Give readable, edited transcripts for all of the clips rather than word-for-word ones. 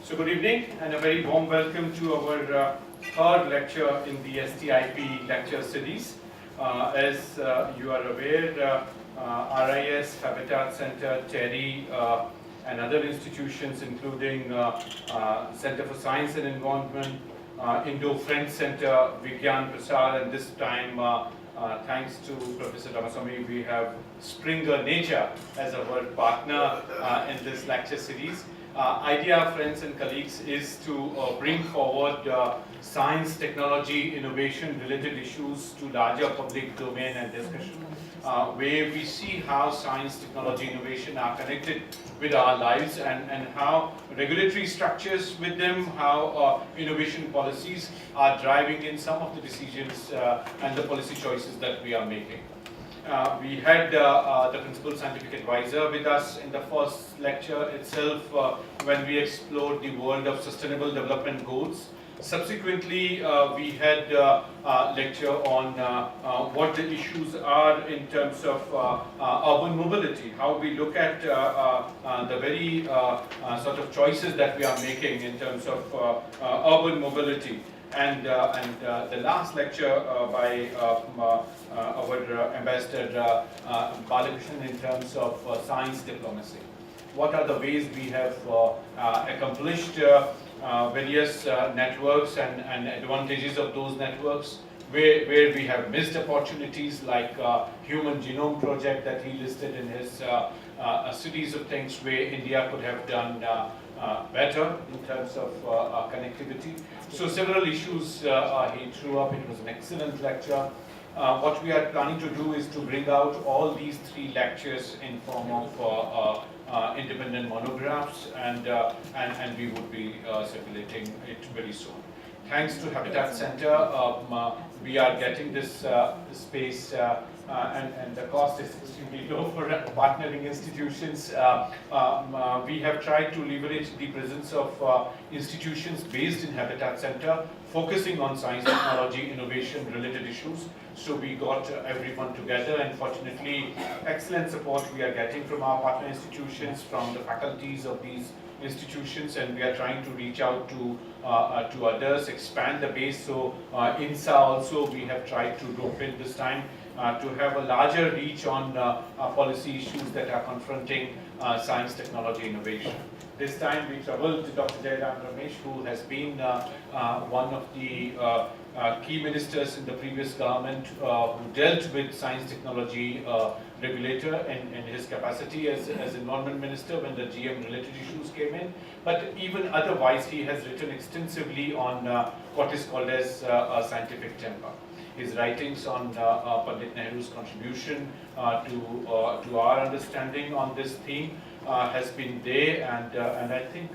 So good evening and a very warm welcome to our third lecture in the STIP lecture series. As you are aware, RIS, Habitat Center, TERI and other institutions including Center for Science and Environment, Indo-French Center, Vigyan Prasad, and this time thanks to Professor Ramaswamy, we have Springer Nature as our partner in this lecture series. Idea, friends and colleagues, is to bring forward science, technology, innovation related issues to larger public domain and discussion, where we see how science, technology, innovation are connected with our lives and how regulatory structures with them, how innovation policies are driving in some of the decisions and the policy choices that we are making. We had the Principal Scientific Advisor with us in the first lecture itself when we explored the world of Sustainable Development Goals. Subsequently, we had a lecture on what the issues are in terms of urban mobility, how we look at the very sort of choices that we are making in terms of urban mobility. And the last lecture by our Ambassador Balakrishnan in terms of science diplomacy. What are the ways we have accomplished various networks and advantages of those networks, where we have missed opportunities like Human Genome Project that he listed in his a series of things where India could have done better in terms of connectivity. So several issues he threw up. It was an excellent lecture. What we are planning to do is to bring out all these three lectures in form of independent monographs, and we would be circulating it very soon. Thanks to Habitat Center, we are getting this space and the cost is extremely low for partnering institutions. We have tried to leverage the presence of institutions based in Habitat Center, focusing on science, technology, innovation related issues. So we got everyone together, and fortunately excellent support we are getting from our partner institutions, from the faculties of these institutions, and we are trying to reach out to others, expand the base. So INSA also we have tried to rope in this time to have a larger reach on policy issues that are confronting science, technology, innovation. This time we traveled to Dr. Jairam Ramesh, who has been one of the key ministers in the previous government who dealt with science, technology regulator in his capacity as environment minister when the GM related issues came in. But even otherwise, he has written extensively on what is called as scientific temper. His writings on Pandit Nehru's contribution to our understanding on this theme has been there, and I think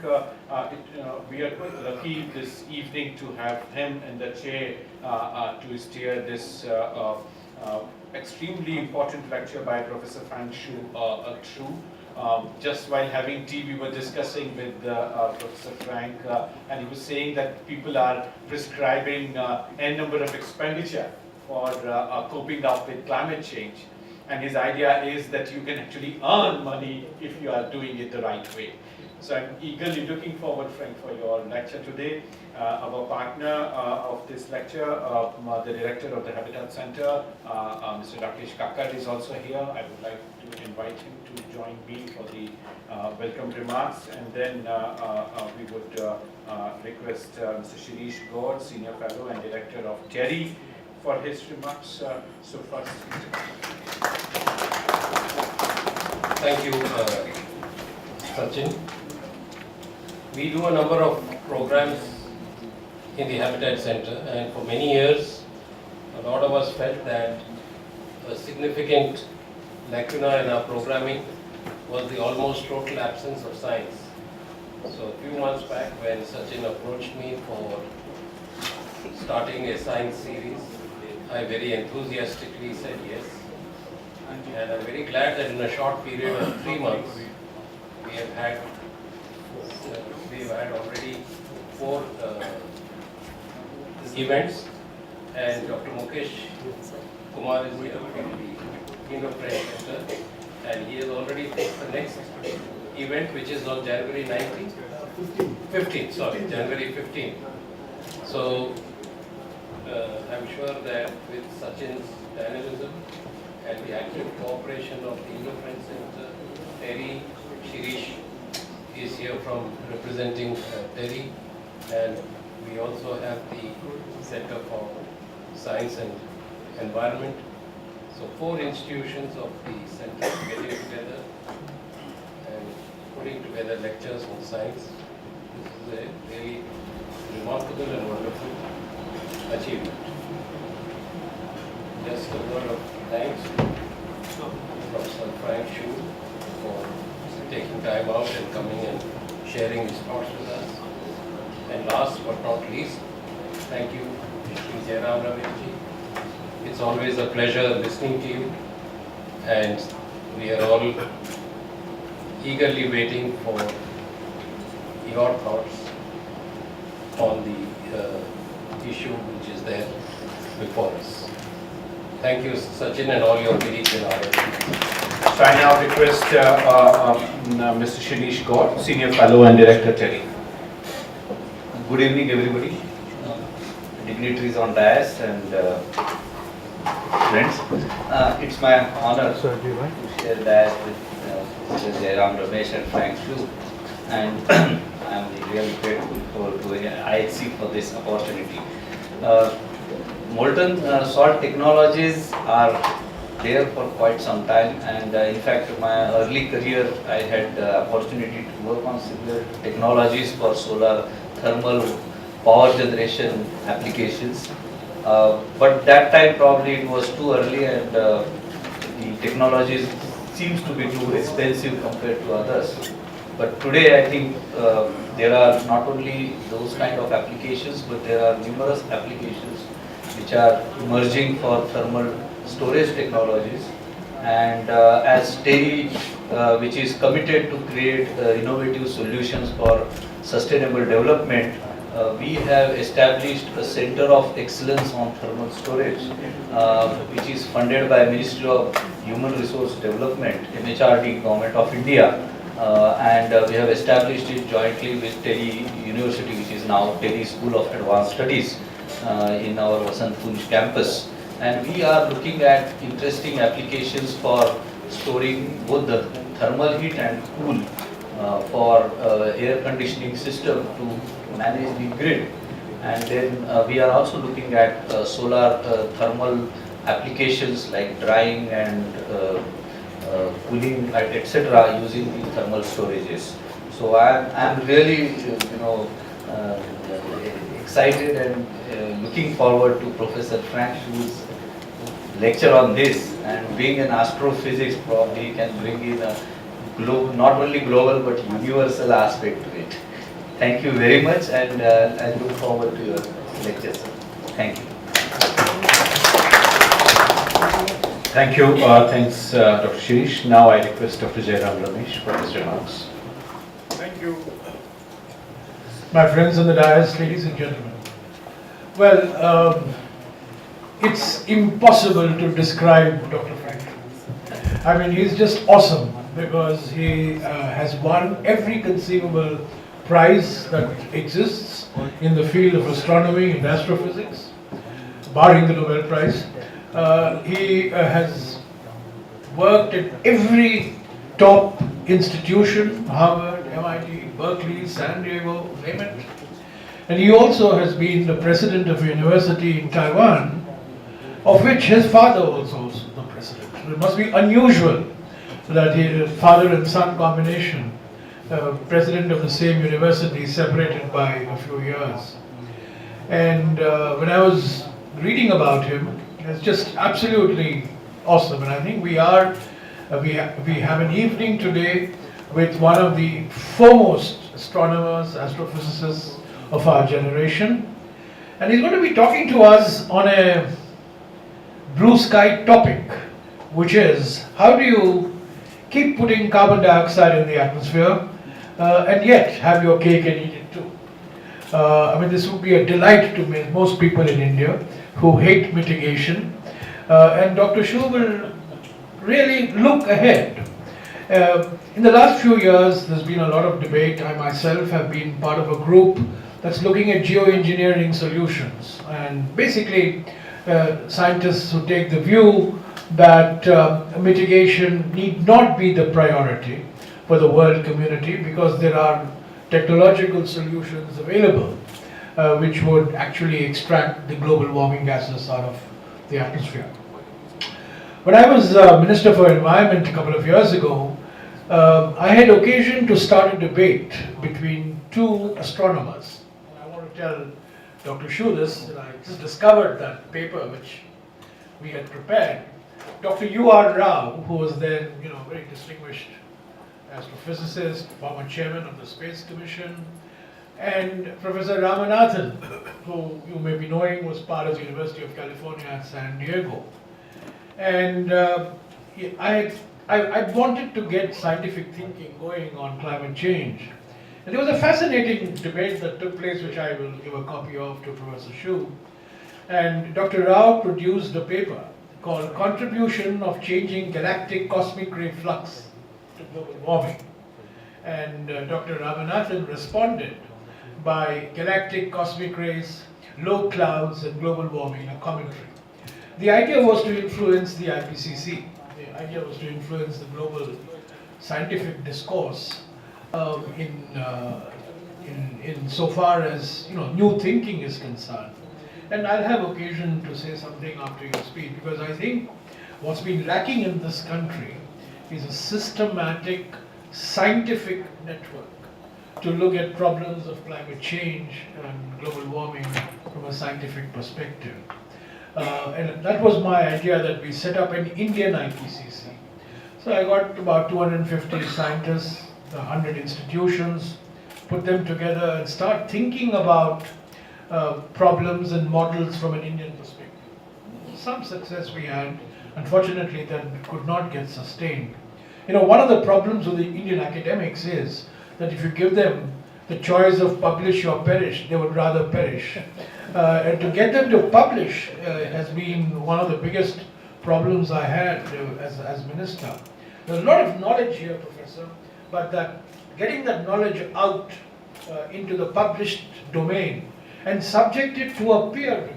we are quite lucky this evening to have him in the chair to steer this extremely important lecture by Professor Frank Shu. Just while having tea, we were discussing with Professor Frank, and he was saying that people are prescribing n number of expenditure for coping up with climate change. And his idea is that you can actually earn money if you are doing it the right way. So I'm eagerly looking forward, Frank, for your lecture today. Our partner of this lecture, the director of the Habitat Center, Mr. Rakesh Kakkar, is also here. I would like to invite him to join me for the welcome remarks, and then we would request Mr. Shirish Gaur, Senior Fellow and Director of TERI, for his remarks. So first, thank you, Sachin. We do a number of programs in the Habitat Center, and for many years, a lot of us felt that a significant lacuna in our programming was the almost total absence of science. So a few months back, when Sachin approached me for starting a science series, I very enthusiastically said yes. And I'm very glad that in a short period of 3 months, we have had already 4 events, and Dr. Mukesh Kumar is here from the Indo-French Center, and he has already fixed the next event, which is on January 19th. 15th, sorry, January 15th. So I'm sure that with Sachin's dynamism and the active cooperation of the Indo-French Center, Terry, Shirish is here from representing Terry, and we also have the Center for Science and Environment. So 4 institutions of the center getting together and putting together lectures on science. This is a really remarkable and wonderful achievement. Just a word of thanks to Professor Frank Shu for taking time out and coming and sharing his thoughts with us. And last but not least, thank you to Jairam Ramesh. It's always a pleasure listening to you, and we are all eagerly waiting for your thoughts on the issue which is there before us. Thank you, Sachin, and all your colleagues in our So I now request Mr. Shirish Gaur, Senior Fellow and Director, Terry. Good evening, everybody. Dignitaries on dais and friends. It's my honor to share dais with Mr. Jairam, Ramesh and Frank Shu. And I'm really grateful for doing IHC for this opportunity. Molten-salt technologies are there for quite some time, and in fact my early career I had opportunity to work on similar technologies for solar thermal power generation applications, but that time probably it was too early, and the technologies seems to be too expensive compared to others. But today I think there are not only those kind of applications, but there are numerous applications which are emerging for thermal storage technologies. And as TALK, which is committed to create innovative solutions for sustainable development, we have established a Center of Excellence on Thermal Storage, which is funded by Ministry of Human Resource Development, MHRD, Government of India. And we have established it jointly with Delhi University, which is now Delhi School of Advanced Studies in our Vasant Kunj campus. And we are looking at interesting applications for storing both the thermal heat and cool for air conditioning system to manage the grid. And then we are also looking at solar thermal applications like drying and cooling, etc., using the thermal storages. So I'm really, excited and looking forward to Professor Frank Schu's lecture on this. And being an astrophysics, probably can bring in a not only global but universal aspect to it. Thank you very much, and I look forward to your lecture, sir. Thank you. Thank you. Thanks, Dr. Shirish. Now I request Dr. Jairam Ramesh for his remarks. Thank you. My friends on the dais, ladies and gentlemen. Well, it's impossible to describe Dr. Frank. I mean, he's just awesome because he has won every conceivable prize that exists in the field of astronomy and astrophysics, barring the Nobel Prize. He has worked at every top institution, Harvard, MIT, Berkeley, San Diego, name it. And he also has been the president of a university in Taiwan, of which his father was also the president. It must be unusual that his father and son combination, president of the same university, separated by a few years. And when I was reading about him, it's just absolutely awesome. And I think we have an evening today with one of the foremost astronomers, astrophysicists of our generation. And he's going to be talking to us on a blue sky topic, which is how do you keep putting carbon dioxide in the atmosphere and yet have your cake and eat it too. I mean, this would be a delight to most people in India who hate mitigation. And Dr. Shu will really look ahead In the last few years, there's been a lot of debate. I myself have been part of a group that's looking at geoengineering solutions. And basically, scientists who take the view that mitigation need not be the priority for the world community because there are technological solutions available which would actually extract the global warming gases out of the atmosphere. When I was Minister for Environment a couple of years ago, I had occasion to start a debate between two astronomers. And I want to tell Dr. Shu this, that I just discovered that paper which we had prepared. Dr. U.R. Rao, who was then, very distinguished astrophysicist, former chairman of the Space Commission, and Professor Ramanathan, who you may be knowing was part of the University of California at San Diego. And I wanted to get scientific thinking going on climate change. And there was a fascinating debate that took place, which I will give a copy of to Professor Shu. And Dr. Rao produced a paper called Contribution of Changing Galactic Cosmic Ray Flux to Global Warming. And Dr. Ramanathan responded by Galactic Cosmic Rays, Low Clouds, and Global Warming, a commentary. The idea was to influence the IPCC. The idea was to influence the global scientific discourse in so far as new thinking is concerned. And I'll have occasion to say something after your speech, because I think what's been lacking in this country is a systematic scientific network to look at problems of climate change and global warming from a scientific perspective. And that was my idea, that we set up an Indian IPCC. So I got about 250 scientists, 100 institutions, put them together and start thinking about problems and models from an Indian perspective. Some success we had. Unfortunately, that could not get sustained. One of the problems with the Indian academics is that if you give them the choice of publish or perish, they would rather perish. And to get them to publish has been one of the biggest problems I had as minister. There's a lot of knowledge here, Professor, but getting that knowledge out into the published domain and subject it to a peer review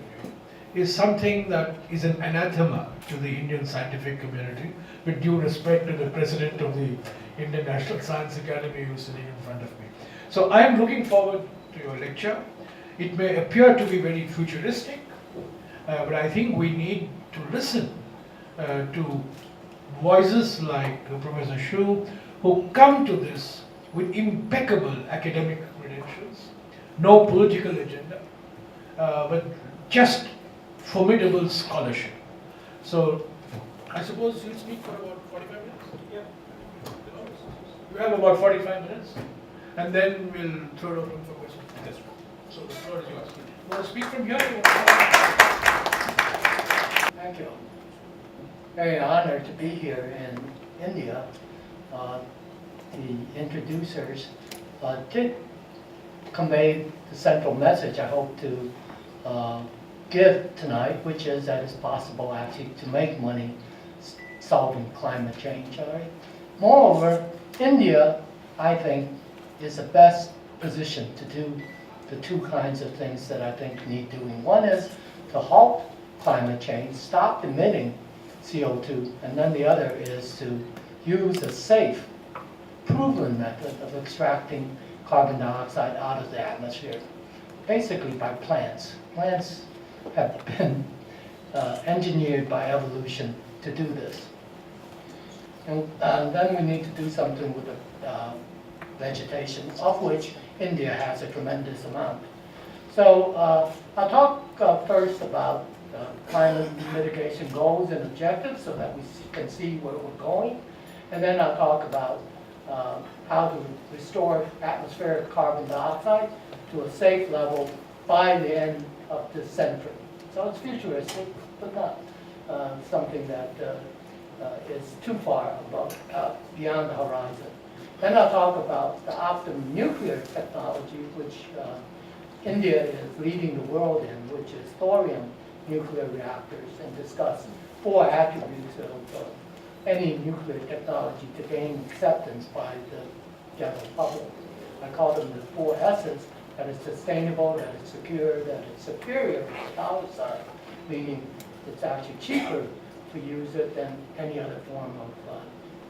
is something that is an anathema to the Indian scientific community, with due respect to the president of the Indian National Science Academy who's sitting in front of me. So I am looking forward to your lecture. It may appear to be very futuristic, but I think we need to listen to voices like Professor Shu, who come to this with impeccable academic credentials, no political agenda, but just formidable scholarship. So I suppose you'll speak for about 45 minutes? Yeah. You have about 45 minutes, and then we'll throw it open for questions. Yes. So the floor is yours. You want to speak from here? Thank you. Very honored to be here in India. The introducers did convey the central message I hope to give tonight, which is that it's possible actually to make money solving climate change. All right? Moreover, India, I think, is the best position to do the two kinds of things that I think need doing. One is to halt climate change, stop emitting CO2, and then the other is to use a safe, proven method of extracting carbon dioxide out of the atmosphere, basically by plants. Plants have been engineered by evolution to do this. And then we need to do something with the vegetation, of which India has a tremendous amount. So I'll talk first about climate mitigation goals and objectives so that we can see where we're going. And then I'll talk about how to restore atmospheric carbon dioxide to a safe level by the end of this century. So it's futuristic, but not something that is too far above, beyond the horizon. Then I'll talk about the optimum nuclear technology, which India is leading the world in, which is thorium nuclear reactors, and discuss 4 attributes any nuclear technology to gain acceptance by the general public. I call them the 4 S's, that it's sustainable, that it's secure, that it's superior to the dollar sign, meaning it's actually cheaper to use it than any other form of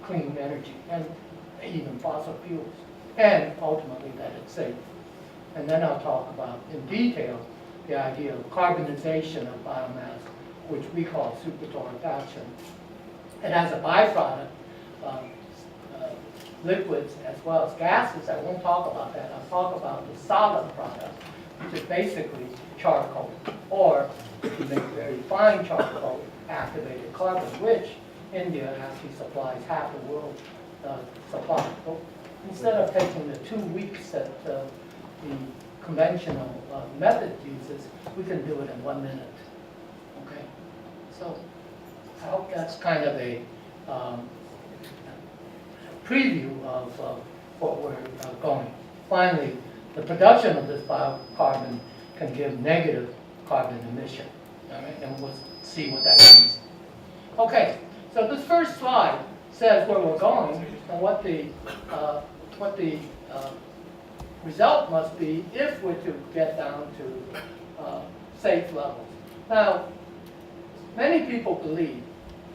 clean energy, and even fossil fuels, and ultimately that it's safe. And then I'll talk about, in detail, the idea of carbonization of biomass, which we call supertorrefaction. And as a byproduct, liquids as well as gases, I won't talk about that. I'll talk about the solid product, which is basically charcoal, or if you make very fine charcoal, activated carbon, which India actually supplies half the world's supply. So instead of taking the 2 weeks that the conventional method uses, we can do it in 1 minute. Okay, so I hope that's kind of a preview of what we're going. Finally, the production of this biocarbon can give negative carbon emission. All right, and we'll see what that means. Okay, so this first slide says where we're going and what the result must be if we're to get down to safe levels. Now, many people believe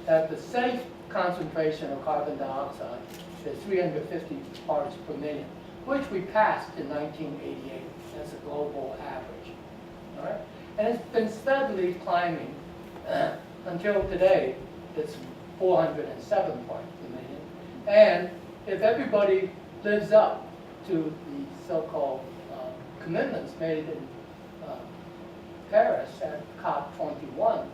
that the safe concentration of carbon dioxide is 350 parts per million, which we passed in 1988 as a global average. All right? And it's been steadily climbing until today. It's 407 parts per million. And if everybody lives up to the so-called commitments made in Paris at COP21,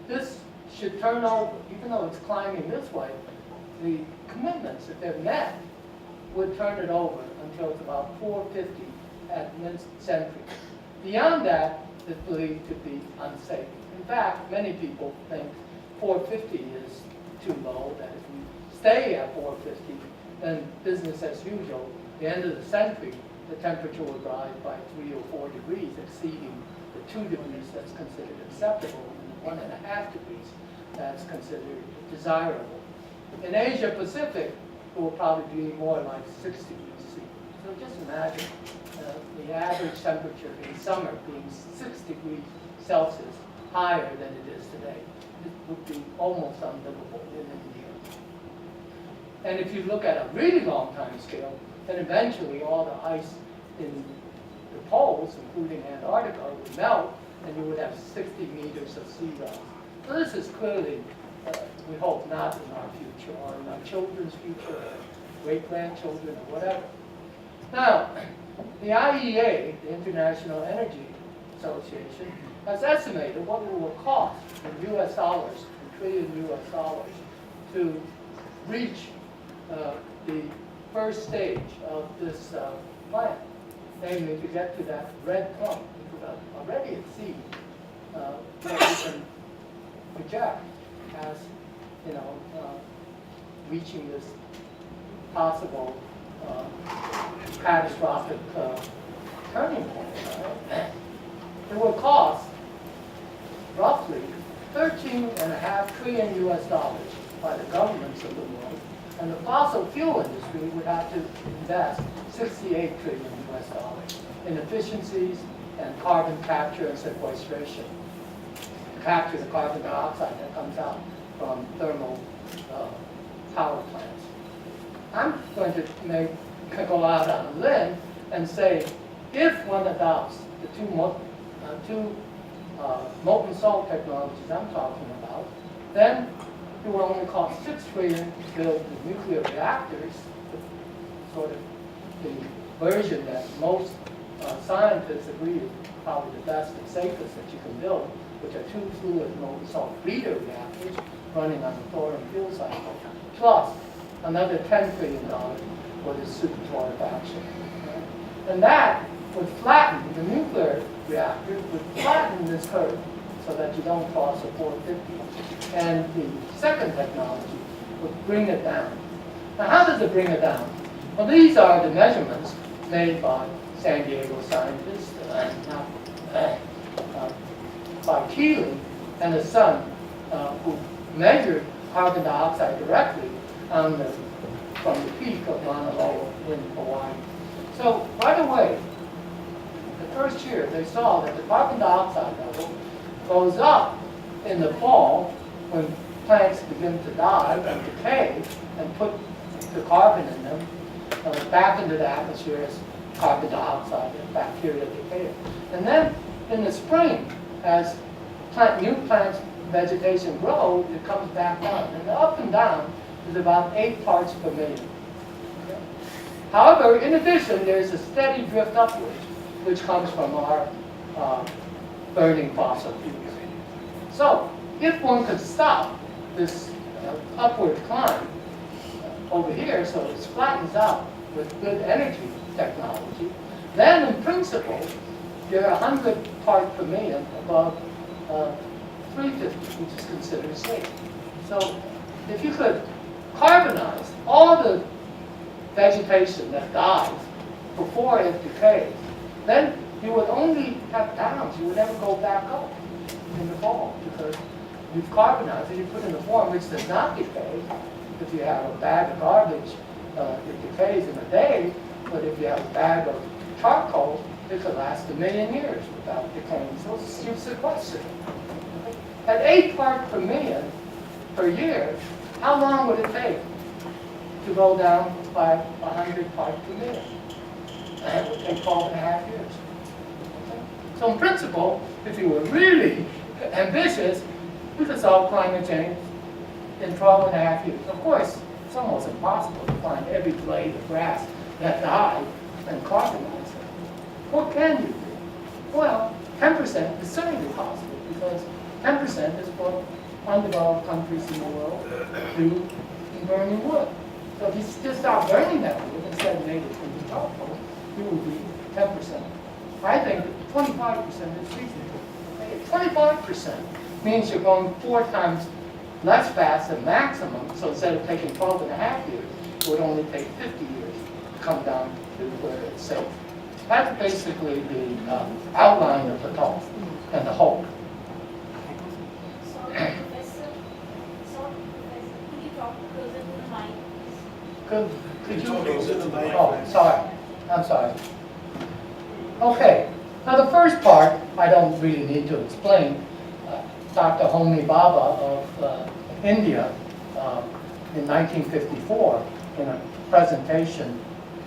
this should turn over, even though it's climbing this way, the commitments, if they're met, would turn it over until it's about 450 at mid-century. Beyond that, it's believed to be unsafe. In fact, many people think 450 is too low, that if we stay at 450, then business as usual, the end of the century, the temperature would rise by 3 or 4 degrees, exceeding the 2 degrees that's considered acceptable, and the 1.5 degrees that's considered desirable. In Asia Pacific, it will probably be more like 6 degrees C. So just imagine the average temperature in summer being 6 degrees Celsius higher than it is today. It would be almost unlivable in India. And if you look at a really long time scale, then eventually all the ice in the poles, including Antarctica, would melt, and you would have 60 meters of sea rise. So this is clearly, we hope, not in our future, or in our children's future, or great-grandchildren, or whatever. Now, the IEA, the International Energy Association, has estimated what it will cost in US dollars, $1 trillion US dollars, to reach the first stage of this plan, namely to get to that red point. We could already exceed what we can project as, reaching this possible catastrophic turning point. Right? It will cost roughly $13.5 trillion US dollars by the governments of the world, and the fossil fuel industry would have to invest $68 trillion US dollars in efficiencies and carbon capture and sequestration. Capture the carbon dioxide that comes out from thermal power plants. I'm going to go out on a limb and say, if one adopts the two molten-salt technologies I'm talking about, then it will only cost $6 trillion to build the nuclear reactors, sort of the version that most scientists agree is probably the best and safest that you can build, which are 2 fluid molten-salt breeder reactors running on the thorium fuel cycle, plus another $10 trillion for the supertorrefaction. And that would flatten, the nuclear reactors would flatten this curve so that you don't cross a 450. And the second technology would bring it down. Now, how does it bring it down? Well, these are the measurements made by San Diego scientists, by Keeling and his son, who measured carbon dioxide directly on from the peak of Mauna Loa in Hawaii. So right away, the first year, they saw that the carbon dioxide level goes up in the fall when plants begin to die and decay and put the carbon in them back into the atmosphere as carbon dioxide and bacteria decay. And then in the spring, as new plants vegetation grows, it comes back down. And the up and down is about 8 parts per million. Okay? However, in addition, there's a steady drift upwards, which comes from our burning fossil fuels. So, if one could stop this upward climb over here, so it flattens out with good energy technology, then in principle, you're 100 parts per million above 350, which is considered safe. So if you could carbonize all the vegetation that dies before it decays, then you would only have downs. You would never go back up in the fall because you've carbonized it. You put in a form which does not decay. If you have a bag of garbage, it decays in a day. But if you have a bag of charcoal, it could last 1,000,000 years without decaying. So it's a question. At 8 parts per million per year, how long would it take to go down by 100 parts per million? It would take 12.5 years. Okay? So in principle, if you were really ambitious, we could solve climate change in 12.5 years. Of course, it's almost impossible to find every blade of grass that died and carbonize it. What can you do? Well, 10% is certainly possible because 10% is what undeveloped countries in the world do in burning wood. So if you just start burning that wood instead of making it from charcoal, you will be 10%. I think 25% is reasonable. 25% means you're going 4 times less fast than maximum. So instead of taking 12.5 years, it would only take 50 years to come down to where it's safe. That's basically the outline of the talk and the hope. Could you? Oh, sorry. I'm sorry. Okay. Now the first part, I don't really need to explain. Dr. Homi Bhabha of India in 1954 in a presentation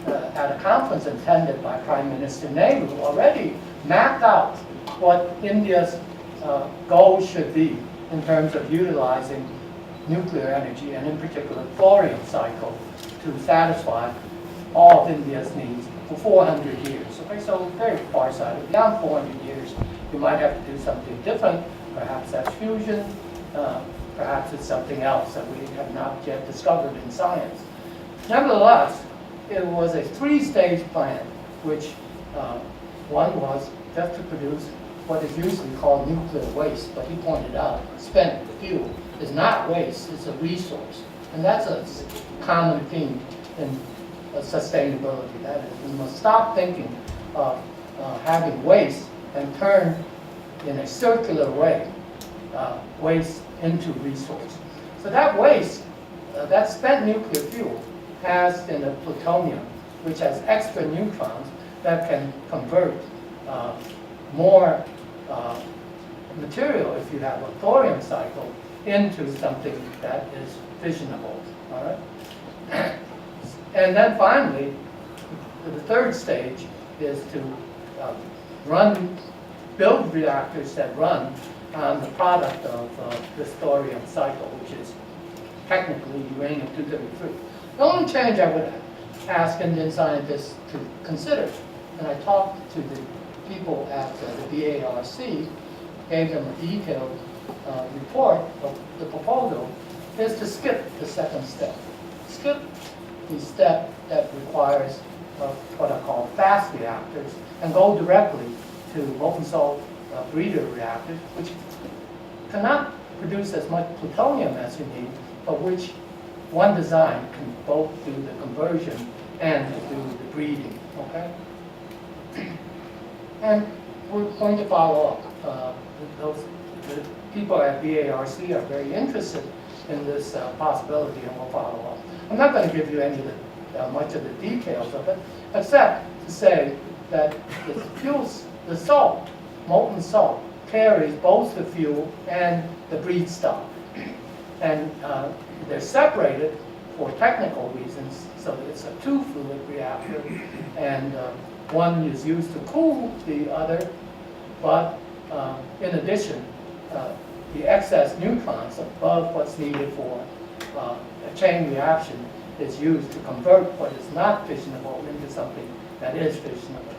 at a conference attended by Prime Minister Nehru already mapped out what India's goals should be in terms of utilizing nuclear energy and in particular thorium cycle to satisfy all of India's needs for 400 years. Okay, so very far-sighted. Beyond 400 years, you might have to do something different. Perhaps that's fusion. Perhaps it's something else that we have not yet discovered in science. Nevertheless, it was a 3-stage plan, which one was just to produce what is usually called nuclear waste, but he pointed out spent fuel is not waste, it's a resource. And that's a common theme in sustainability. That is, we must stop thinking of having waste and turn in a circular way waste into resource. So that waste, that spent nuclear fuel, has in the plutonium, which has extra neutrons that can convert more material, if you have a thorium cycle, into something that is fissionable. All right? And then finally, the third stage is to build reactors that run on the product of this thorium cycle, which is technically uranium-233. The only change I would ask Indian scientists to consider, and I talked to the people at the BARC, gave them a detailed report of the proposal, is to skip the second step. Skip the step that requires what are called fast reactors and go directly to molten-salt breeder reactors, which cannot produce as much plutonium as you need, but which one design can both do the conversion and do the breeding. Okay? And we're going to follow up the people at BARC are very interested in this possibility and will follow up. I'm not going to give you any of the, much of the details of it, except to say that the fuels, the salt, molten salt, carries both the fuel and the breedstock. And they're separated for technical reasons, so it's a two-fluid reactor, and one is used to cool the other, but in addition, the excess neutrons above what's needed for a chain reaction is used to convert what is not fissionable into something that is fissionable.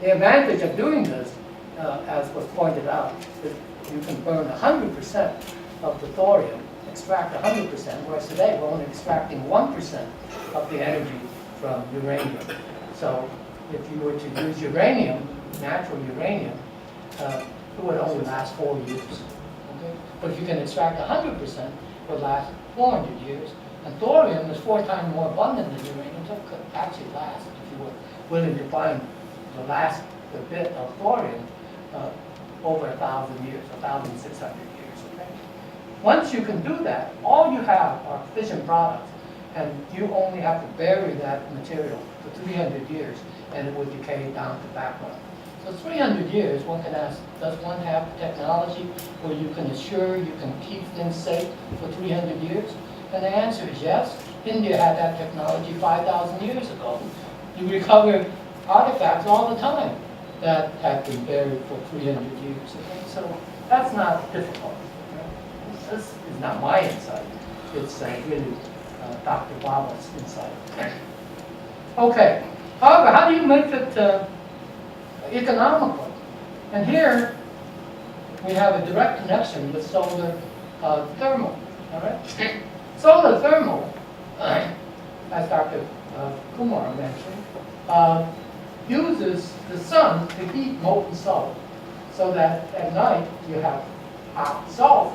The advantage of doing this, as was pointed out, is you can burn 100% of the thorium, extract 100%, whereas today we're only extracting 1% of the energy from uranium. So if you were to use uranium, natural uranium, it would only last 4 years. Okay? But if you can extract 100%, it would last 400 years. And thorium is 4 times more abundant than uranium, so it could actually last, if you were willing to find the bit of thorium, over 1,000 years, 1,600 years. Okay? Once you can do that, all you have are fission products, and you only have to bury that material for 300 years, and it would decay down to background. So 300 years, one can ask, does one have technology where you can assure you can keep things safe for 300 years? And the answer is yes. India had that technology 5,000 years ago. You recover artifacts all the time that have been buried for 300 years. Okay? So that's not difficult. Okay? This is not my insight. It's really Dr. Baba's insight. Okay. However, how do you make it economical? And here we have a direct connection with solar thermal. All right. Solar thermal, as Dr. Kumar mentioned, uses the sun to heat molten salt, so that at night you have hot salt,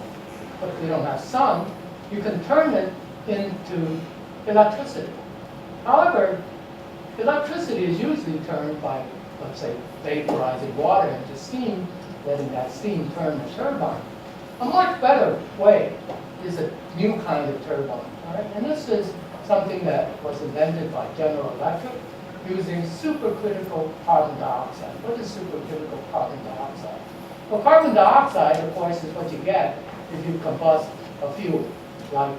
but if you don't have sun, you can turn it into electricity. However, electricity is usually turned by, let's say, vaporizing water into steam, letting that steam turn the turbine. A much better way is a new kind of turbine. All right? And this is something that was invented by General Electric using supercritical carbon dioxide. What is supercritical carbon dioxide? Well, carbon dioxide, of course, is what you get if you combust a fuel, like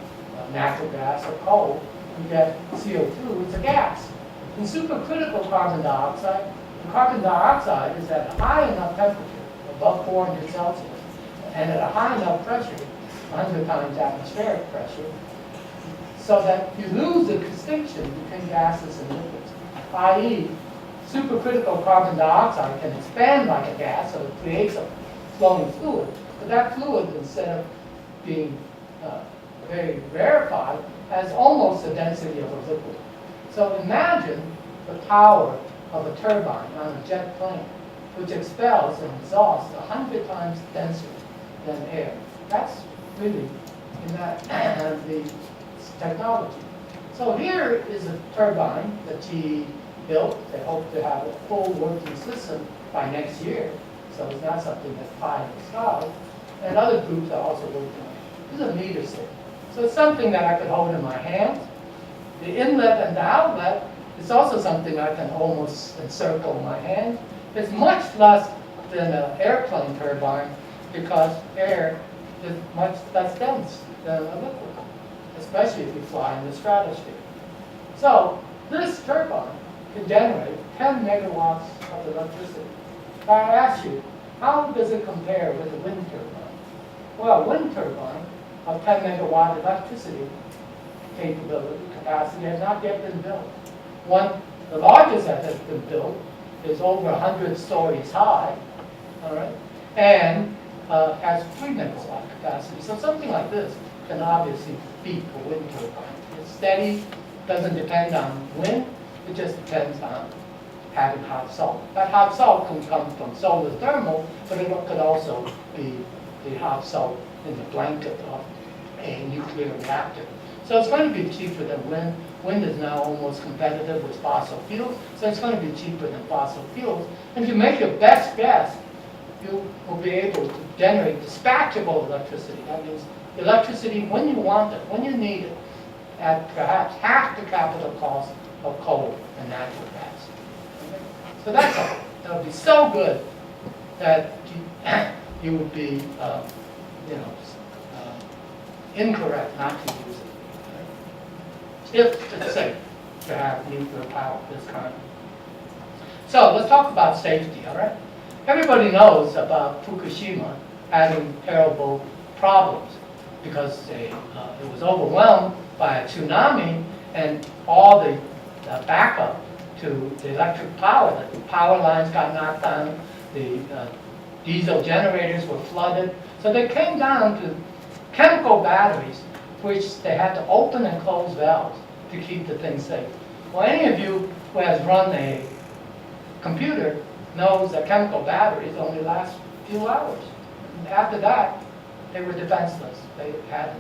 natural gas or coal. You get CO2, it's a gas. In supercritical carbon dioxide, the carbon dioxide is at a high enough temperature, above 400 Celsius, and at a high enough pressure, 100 times atmospheric pressure, so that you lose the distinction between gases and liquids, i.e., supercritical carbon dioxide can expand like a gas, so it creates a flowing fluid, but that fluid, instead of being very rarefied, has almost the density of a liquid. So imagine the power of a turbine on a jet plane, which expels and exhausts 100 times denser than air. That's really in that the technology. So here is a turbine that GE built. They hope to have a full working system by next year. So it's not something that's pie in the sky. And other groups are also working on it. This is a meter stick. So it's something that I could hold in my hand. The inlet and the outlet is also something I can almost encircle my hand. It's much less than an airplane turbine because air is much less dense than a liquid, especially if you fly in the stratosphere. So this turbine can generate 10 megawatts of electricity. I ask you, how does it compare with a wind turbine? Well, a wind turbine of 10 megawatt electricity capacity has not yet been built. The largest that has been built is over 100 stories high, all right, and has 3 megawatt capacity. So something like this can obviously beat a wind turbine. It's steady, doesn't depend on wind, it just depends on having hot salt. That hot salt can come from solar thermal, but it could also be the hot salt in the blanket of a nuclear reactor. So it's going to be cheaper than wind. Wind is now almost competitive with fossil fuels, so it's going to be cheaper than fossil fuels. And if you make your best guess, you will be able to generate dispatchable electricity. That means electricity when you want it, when you need it, at perhaps half the capital cost of coal and natural gas. Okay? So that's all. That would be so good that you would be, incorrect not to use it. Okay? If it's safe to have nuclear power of this kind. So let's talk about safety, all right? Everybody knows about Fukushima having terrible problems because it was overwhelmed by a tsunami and all the backup to the electric power. The power lines got knocked down, the diesel generators were flooded. So they came down to chemical batteries, which they had to open and close valves to keep the thing safe. Well, any of you who has run a computer knows that chemical batteries only last a few hours. And after that, they were defenseless. They had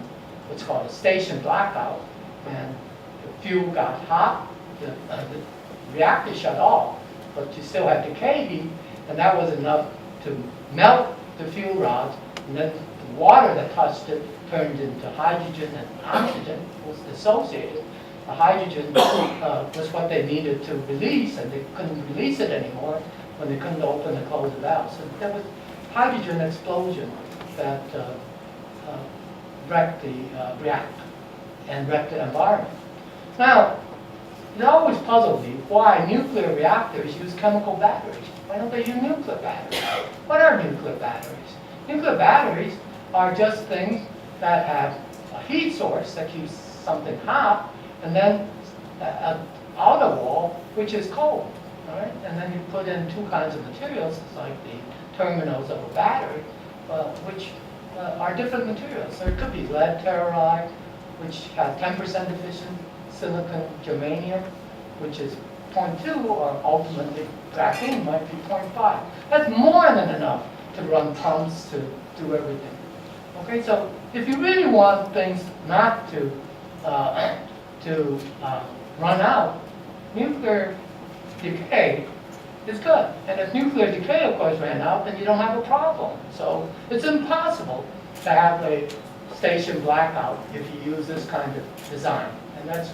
what's called a station blackout, and the fuel got hot, the reactor shut off, but you still had decay heat, and that was enough to melt the fuel rods, and then the water that touched it turned into hydrogen, and oxygen was dissociated. The hydrogen was what they needed to release, and they couldn't release it anymore when they couldn't open and close the valves. So there was hydrogen explosion that wrecked the reactor and wrecked the environment. Now, it always puzzled me why nuclear reactors use chemical batteries. Why don't they use nuclear batteries? What are nuclear batteries? Nuclear batteries are just things that have a heat source that keeps something hot, and then an outer wall, which is cold. All right? And then you put in two kinds of materials, like the terminals of a battery, which are different materials. So it could be lead telluride, which has 10% efficient, silicon germanium, which is 0.2, or ultimately graphene might be 0.5. That's more than enough to run pumps, to do everything. Okay, so if you really want things not to run out, nuclear decay is good. And if nuclear decay, of course, ran out, then you don't have a problem. So it's impossible to have a station blackout if you use this kind of design. And that's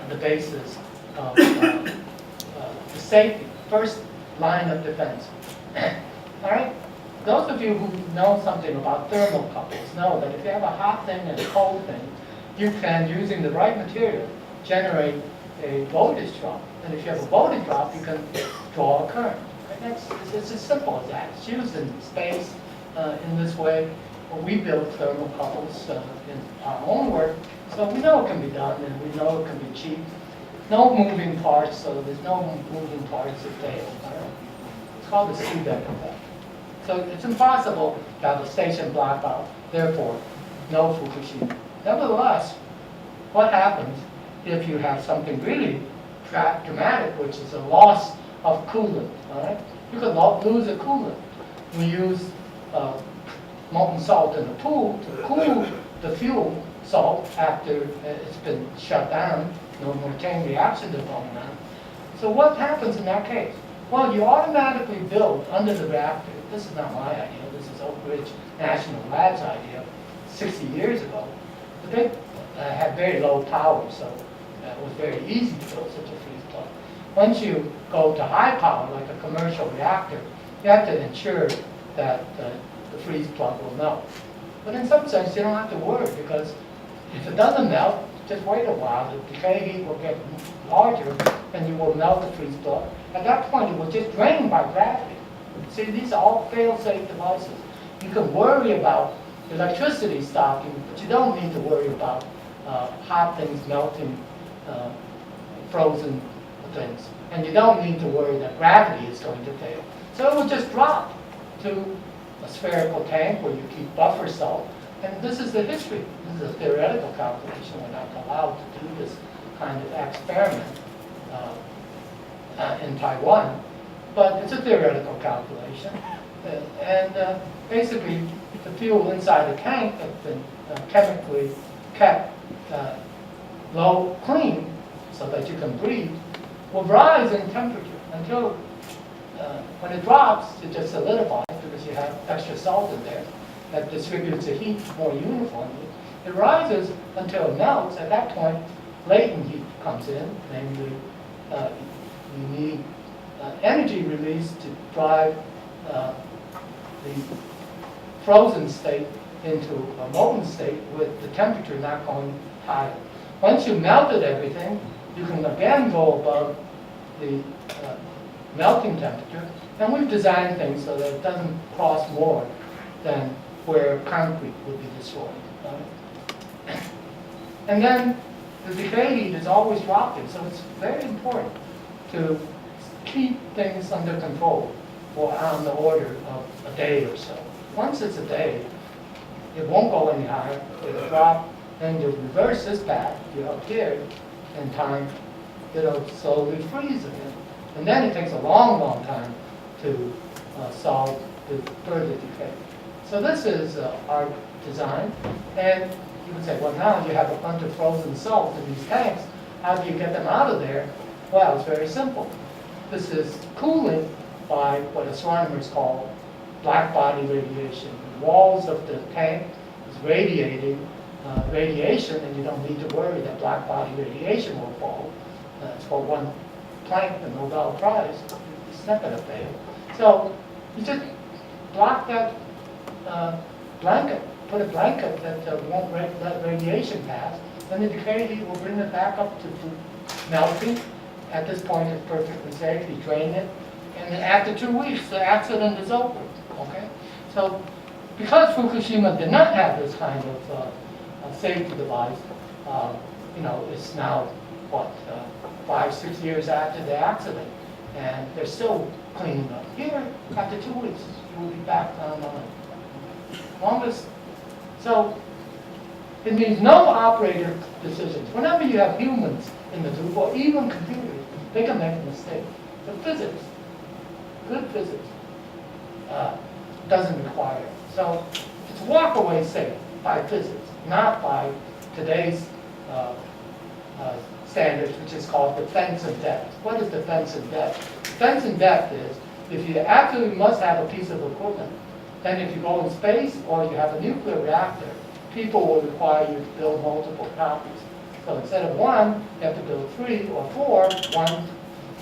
the basis of the safety, first line of defense. All right? Those of you who know something about thermocouples know that if you have a hot thing and a cold thing, you can, using the right material, generate a voltage drop. And if you have a voltage drop, you can draw a current. And it's as simple as that. It's used in space in this way. Well, we build thermocouples in our own work, so we know it can be done, and we know it can be cheap. No moving parts, so there's no moving parts that fail. It's called the seabed effect. So it's impossible to have a station blackout, therefore, no Fukushima. Nevertheless, what happens if you have something really dramatic, which is a loss of coolant, all right? You could lose a coolant. We use molten salt in the pool to cool the fuel salt after it's been shut down. No more chain reactions are going on. So what happens in that case? Well, you automatically build under the reactor. This is not my idea. This is Oak Ridge National Lab's idea 60 years ago. But they had very low power, so it was very easy to build such a freeze plug. Once you go to high power, like a commercial reactor, you have to ensure that the freeze plug will melt. But in some sense, you don't have to worry, because if it doesn't melt, just wait a while. The decay heat will get larger, and you will melt the freeze plug. At that point, it will just drain by gravity. See, these are all fail-safe devices. You can worry about electricity stopping, but you don't need to worry about hot things melting frozen things. And you don't need to worry that gravity is going to fail. So it will just drop to a spherical tank where you keep buffer salt. And this is the history. This is a theoretical calculation. We're not allowed to do this kind of experiment in Taiwan. But it's a theoretical calculation. And basically, the fuel inside the tank that's been chemically kept clean so that you can breathe will rise in temperature until when it drops, it just solidifies because you have extra salt in there that distributes the heat more uniformly. It rises until it melts. At that point, latent heat comes in, namely you need energy release to drive the frozen state into a molten state with the temperature not going higher. Once you've melted everything, you can again go above the melting temperature, and we've designed things so that it doesn't cross more than where concrete would be destroyed. And then the decay heat is always dropping, so it's very important to keep things under control for on the order of a day or so. Once it's a day, it won't go any higher. It'll drop, and you'll reverse this path. You're up here in time, it'll slowly freeze again. And then it takes a long, long time to solve the further decay. So this is our design. And you would say, well, now you have a bunch of frozen salt in these tanks. How do you get them out of there? Well, it's very simple. This is cooling by what astronomers call black body radiation. The walls of the tank is radiating radiation, and you don't need to worry that black body radiation will fall. It's for one Planck, the Nobel Prize. It's not going to fail. So you just block that blanket, put a blanket that won't let radiation pass, then the decay heat will bring it back up to melting. At this point, it's perfectly safe. You drain it, and then after 2 weeks, the accident is over. Okay, so because Fukushima did not have this kind of safety device, you know, it's now what 5, 6 years after the accident, and they're still cleaning up. Here, after 2 weeks, you will be back online. Longest, so it means no operator decisions. Whenever you have humans in the loop, or even computers, they can make a mistake. The physics, good physics, doesn't require it. So it's walk away safe by physics, not by today's standards, which is called defense in depth. What is defense in depth? Defense in depth is if you absolutely must have a piece of equipment, then if you go in space or you have a nuclear reactor, people will require you to build multiple copies. So instead of one, you have to build 3 or 4. 1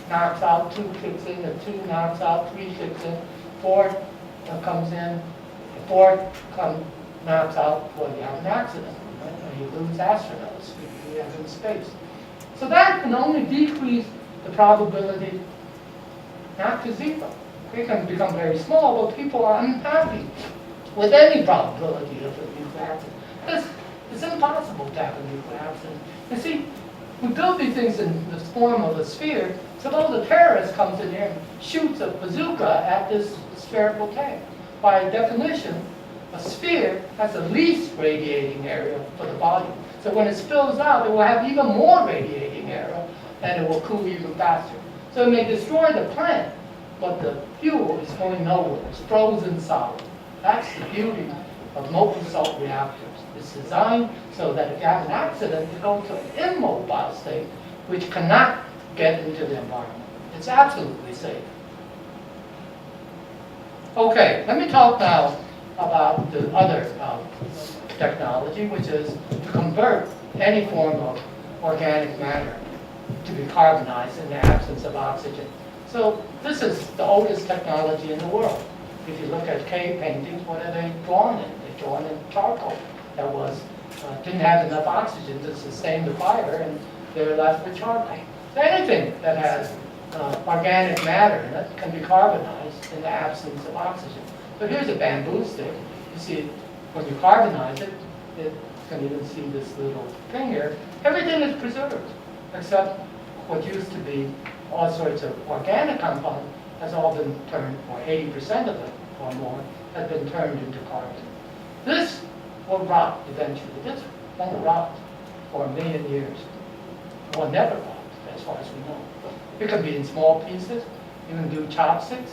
knocks out, 2 kicks in, the 2 knocks out, 3 kicks in, 4 comes in, the 4 knocks out, well, you have an accident, right? Or you lose astronauts, you have in space. So that can only decrease the probability, not to 0. It can become very small, but people are unhappy with any probability of a nuclear accident. It's impossible to have a nuclear accident. You see, we build these things in the form of a sphere. Suppose a terrorist comes in here and shoots a bazooka at this spherical tank. By definition, a sphere has the least radiating area for the body. So when it spills out, it will have even more radiating area, and it will cool even faster. So it may destroy the plant, but the fuel is going nowhere. It's frozen solid. That's the beauty of molten-salt reactors. It's designed so that if you have an accident, you go to an immobile state, which cannot get into the environment. It's absolutely safe. Okay, let me talk now about the other technology, which is to convert any form of organic matter to be carbonized in the absence of oxygen. So this is the oldest technology in the world. If you look at cave paintings, what are they drawn in? They're drawn in charcoal that didn't have enough oxygen to sustain the fire, and they're left with charcoal. So anything that has organic matter in it can be carbonized in the absence of oxygen. So here's a bamboo stick. You see, when you carbonize it, you can even see this little thing here. Everything is preserved, except what used to be all sorts of organic compounds has all been turned, or 80% of it or more, has been turned into carbon. This will rot eventually. This won't rot for 1 million years. It will never rot, as far as we know. It can be in small pieces. You can do chopsticks.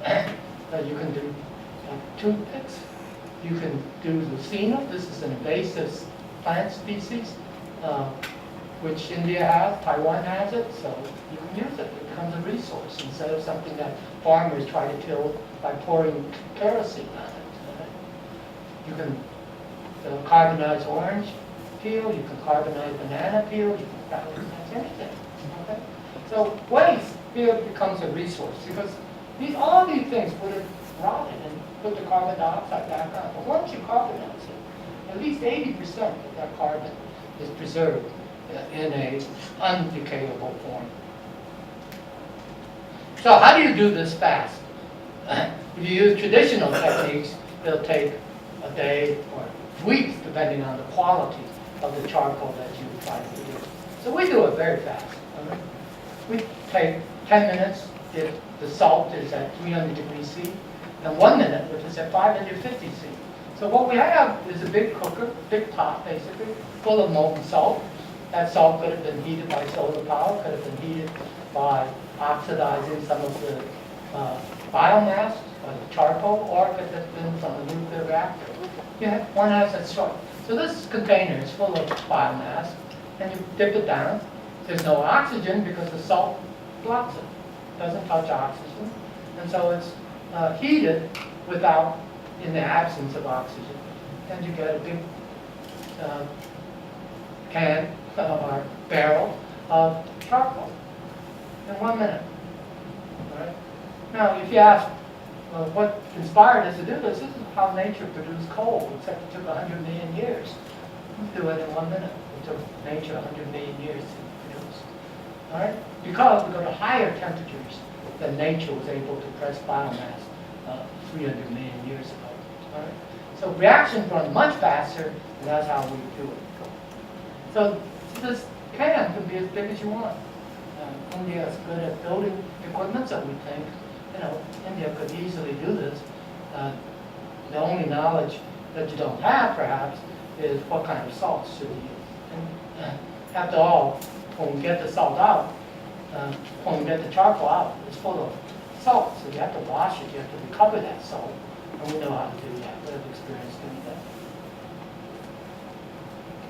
You can do toothpicks. You can do lucina. This is an invasive plant species, which India has, Taiwan has it, so you can use it. It becomes a resource. resource instead of something that farmers try to kill by pouring kerosene on it. You can carbonize orange peel, you can carbonize banana peel, you can carbonize anything. Okay? So waste here becomes a resource because all these things would have rotted and put the carbon dioxide back on. But once you carbonize it, at least 80% of that carbon is preserved in a undecayable form. So how do you do this fast? If you use traditional techniques, they'll take a day or weeks depending on the quality of the charcoal that you try to use. So we do it very fast. Right? We take 10 minutes if the salt is at 300 degrees C, and 1 minute if it's at 550 C. So what we have is a big cooker, big pot basically, full of molten salt. That salt could have been heated by solar power, could have been heated by oxidizing some of the biomass, or the charcoal, or it could have been from a nuclear reactor. One has that choice. So this container is full of biomass, and you dip it down. There's no oxygen because the salt blocks it. It doesn't touch oxygen. And so it's heated in the absence of oxygen. And you get a big can or barrel of charcoal in 1 minute. All right? Now, if you ask what inspired us to do this is how nature produced coal, except it took 100 million years. We do it in 1 minute. It took nature 100 million years to produce. All right? Because we go to higher temperatures than nature was able to press biomass 300 million years ago. All right? So reactions run much faster, and that's how we do it. So this can be as big as you want. India is good at building equipment, so we think, India could easily do this. The only knowledge that you don't have, perhaps, is what kind of salts should you use. And after all, when we get the salt out, when we get the charcoal out, it's full of salt, so you have to wash it, you have to recover that salt, and we know how to do that. We have experience doing that.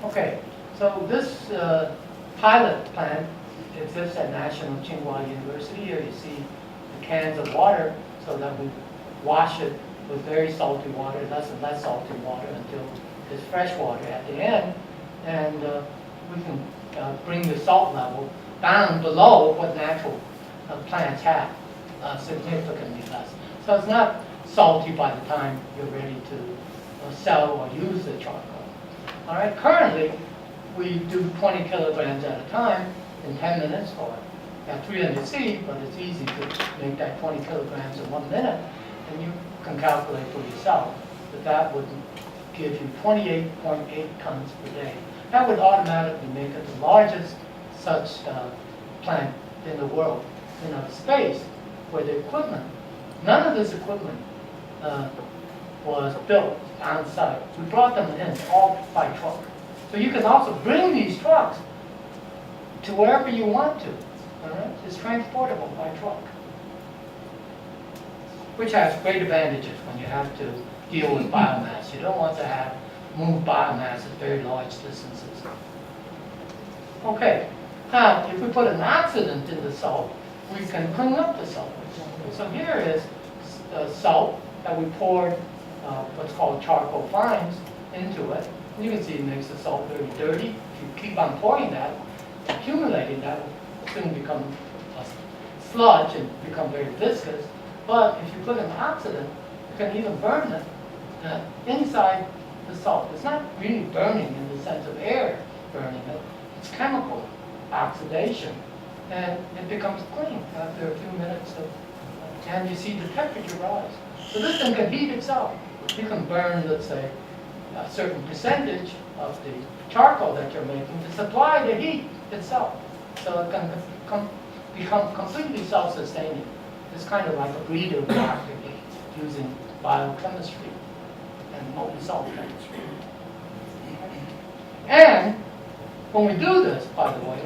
Okay, so this pilot plant exists at National Tsinghua University. Here you see the cans of water so that we wash it with very salty water, less and less salty water until there's fresh water at the end. And we can bring the salt level down below what natural plants have, significantly less. So it's not salty by the time you're ready to sell or use the charcoal. All right, currently we do 20 kilograms at a time in 10 minutes or at 300 C, but it's easy to make that 20 kilograms in 1 minute, and you can calculate for yourself that would give you 28.8 tons per day. That would automatically make it the largest such plant in the world, in a space where the equipment, none of this equipment was built on site. We brought them in all by truck. So you can also bring these trucks to wherever you want to. All right? It's transportable by truck, which has great advantages when you have to deal with biomass. You don't want to move biomass at very large distances. Okay, now if we put an oxidant in the salt, we can clean up the salt. So here is salt that we poured what's called charcoal fines into it. You can see it makes the salt very dirty. If you keep on pouring that, accumulating that will soon become a sludge and become very viscous. But if you put an oxidant, you can even burn it inside the salt. It's not really burning in the sense of air burning it. It's chemical oxidation, and it becomes clean after a few minutes and you see the temperature rise. So this thing can heat itself. You can burn, let's say, a certain percentage of the charcoal that you're making to supply the heat itself. So it can become completely self-sustaining. It's kind of like a breeder reactor using biochemistry and molten-salt chemistry. And when we do this, by the way,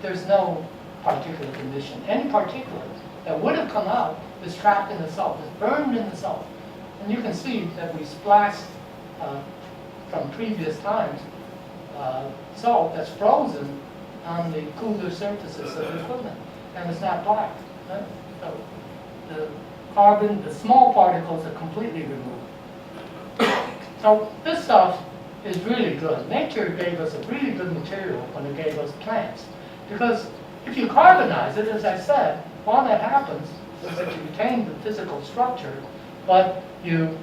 there's no particulate emission. Any particulate that would have come out is trapped in the salt, is burned in the salt. And you can see that we splashed from previous times salt that's frozen on the cooler surfaces of the equipment, and it's not black. Right? So the carbon, the small particles are completely removed. So this stuff is really good. Nature gave us a really good material when it gave us plants. Because if you carbonize it, as I said, all that happens is that you retain the physical structure, but you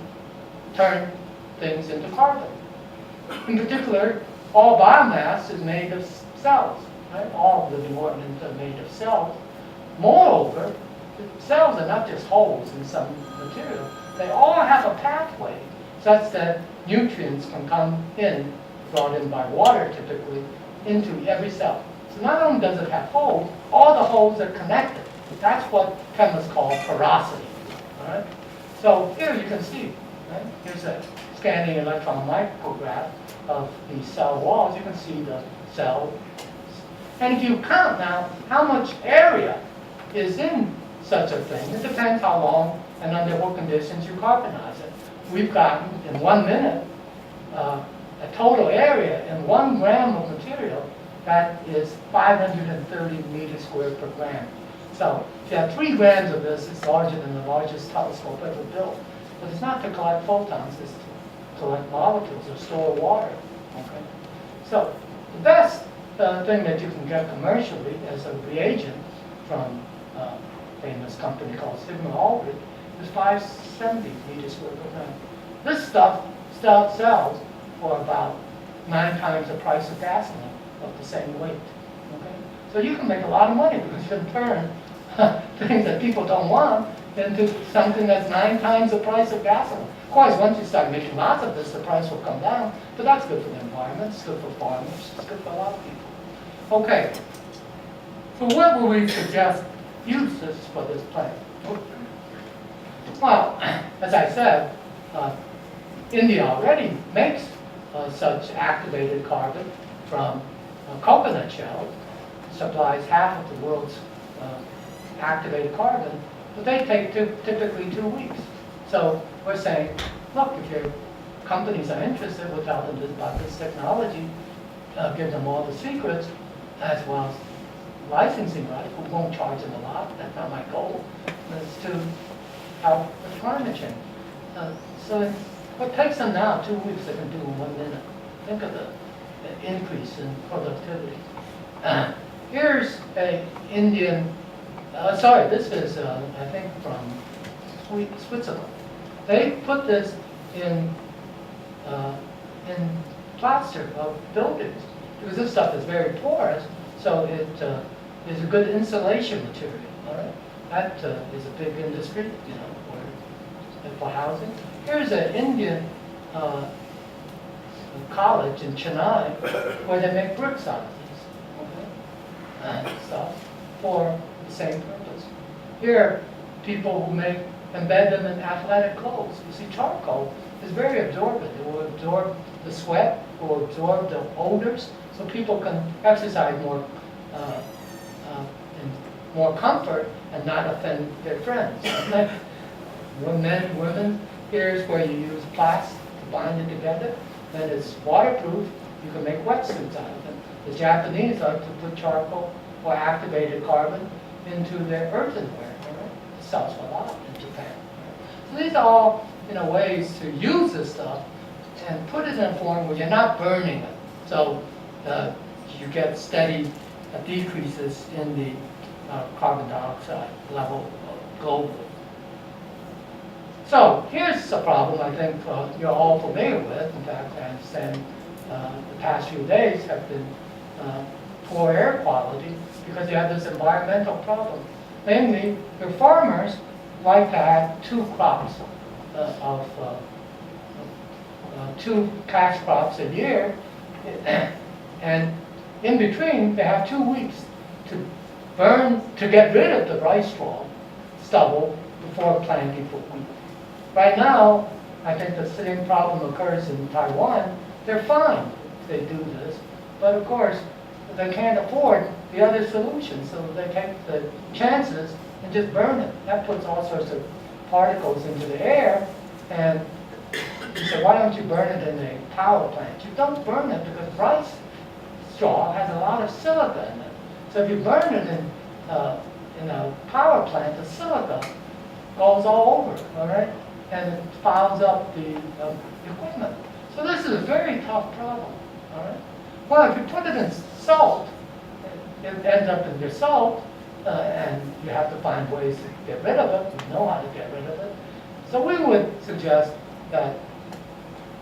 turn things into carbon. In particular, all biomass is made of cells. Right? All of living organisms are made of cells. Moreover, the cells are not just holes in some material. They all have a pathway such that nutrients can come in, brought in by water typically, into every cell. So not only does it have holes, all the holes are connected. That's what chemists call porosity. All right? So here you can see, right? Here's a scanning electron micrograph of the cell walls. You can see the cell. And if you count now how much area is in such a thing, it depends how long and under what conditions you carbonize it. We've gotten, in 1 minute, a total area in 1 gram of material that is 530 meters squared per gram. So if you have 3 grams of this, it's larger than the largest telescope ever built. But it's not to collect photons, it's to collect molecules or store water. Okay? So the best thing that you can get commercially as a reagent from a famous company called Sigma Aldrich is 570 meters squared per gram. This stuff sells for about 9 times the price of gasoline of the same weight. Okay? So you can make a lot of money because you can turn things that people don't want into something that's 9 times the price of gasoline. Of course, once you start making lots of this, the price will come down, but that's good for the environment, it's good for farmers, it's good for a lot of people. Okay, so what would we suggest uses for this plant? Well, as I said, India already makes such activated carbon from coconut shell, supplies half of the world's activated carbon, but they take typically 2 weeks. So we're saying, look, if your companies are interested, we'll tell them about this technology, give them all the secrets, as well as licensing rights. We won't charge them a lot, that's not my goal. It's to help with climate change. So what takes them now 2 weeks, they can do in 1 minute. Think of the increase in productivity. Here's a Indian, sorry, this is, I think, from Switzerland. They put this in plaster of buildings because this stuff is very porous, so it is a good insulation material. All right, that is a big industry, you know, for housing. Here's an Indian college in Chennai where they make bricks out of these, okay, stuff for the same purpose. Here, people who embed them in athletic clothes. You see, charcoal is very absorbent. It will absorb the sweat, it will absorb the odors, so people can exercise more in more comfort and not offend their friends. Men, women, here's where you use plastic to bind it together. Then it's waterproof. You can make wetsuits out of it. The Japanese like to put charcoal or activated carbon into their earthenware. Right? It sells a lot in Japan. Right? So these are all, you know, ways to use this stuff and put it in a form where you're not burning it. So you get steady decreases in the carbon dioxide level globally. So here's a problem I think you're all familiar with. In fact, I understand the past few days have been poor air quality because you have this environmental problem. Namely, your farmers like to have 2 crops of 2 cash crops a year, and in between they have 2 weeks to get rid of the rice straw, stubble, before planting for wheat. Right now, I think the same problem occurs in Taiwan. They're fine if they do this, but of course, they can't afford the other solution, so they take the chances and just burn it. That puts all sorts of particles into the air, and you say, why don't you burn it in a power plant? You don't burn it because rice straw has a lot of silica in it. So if you burn it in a power plant, the silica goes all over, all right? And it fouls up the equipment. So this is a very tough problem, all right? Well, if you put it in salt, it ends up in your salt, and you have to find ways to get rid of it. We know how to get rid of it. So we would suggest that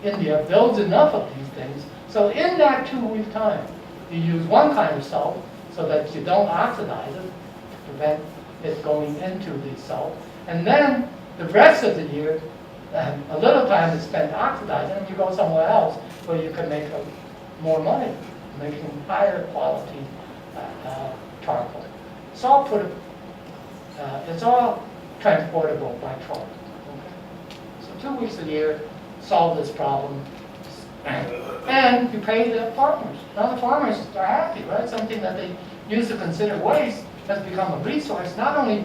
India builds enough of these things, so in that 2-week time, you use one kind of salt so that you don't oxidize it, to prevent it going into the salt, and then the rest of the year, a little time is spent oxidizing, and you go somewhere else where you can make more money, making higher quality charcoal. It's all it's all transportable by truck. Okay? So 2 weeks a year, solve this problem, and you pay the farmers. Now the farmers are happy, right? Something that they used to consider waste has become a resource. Not only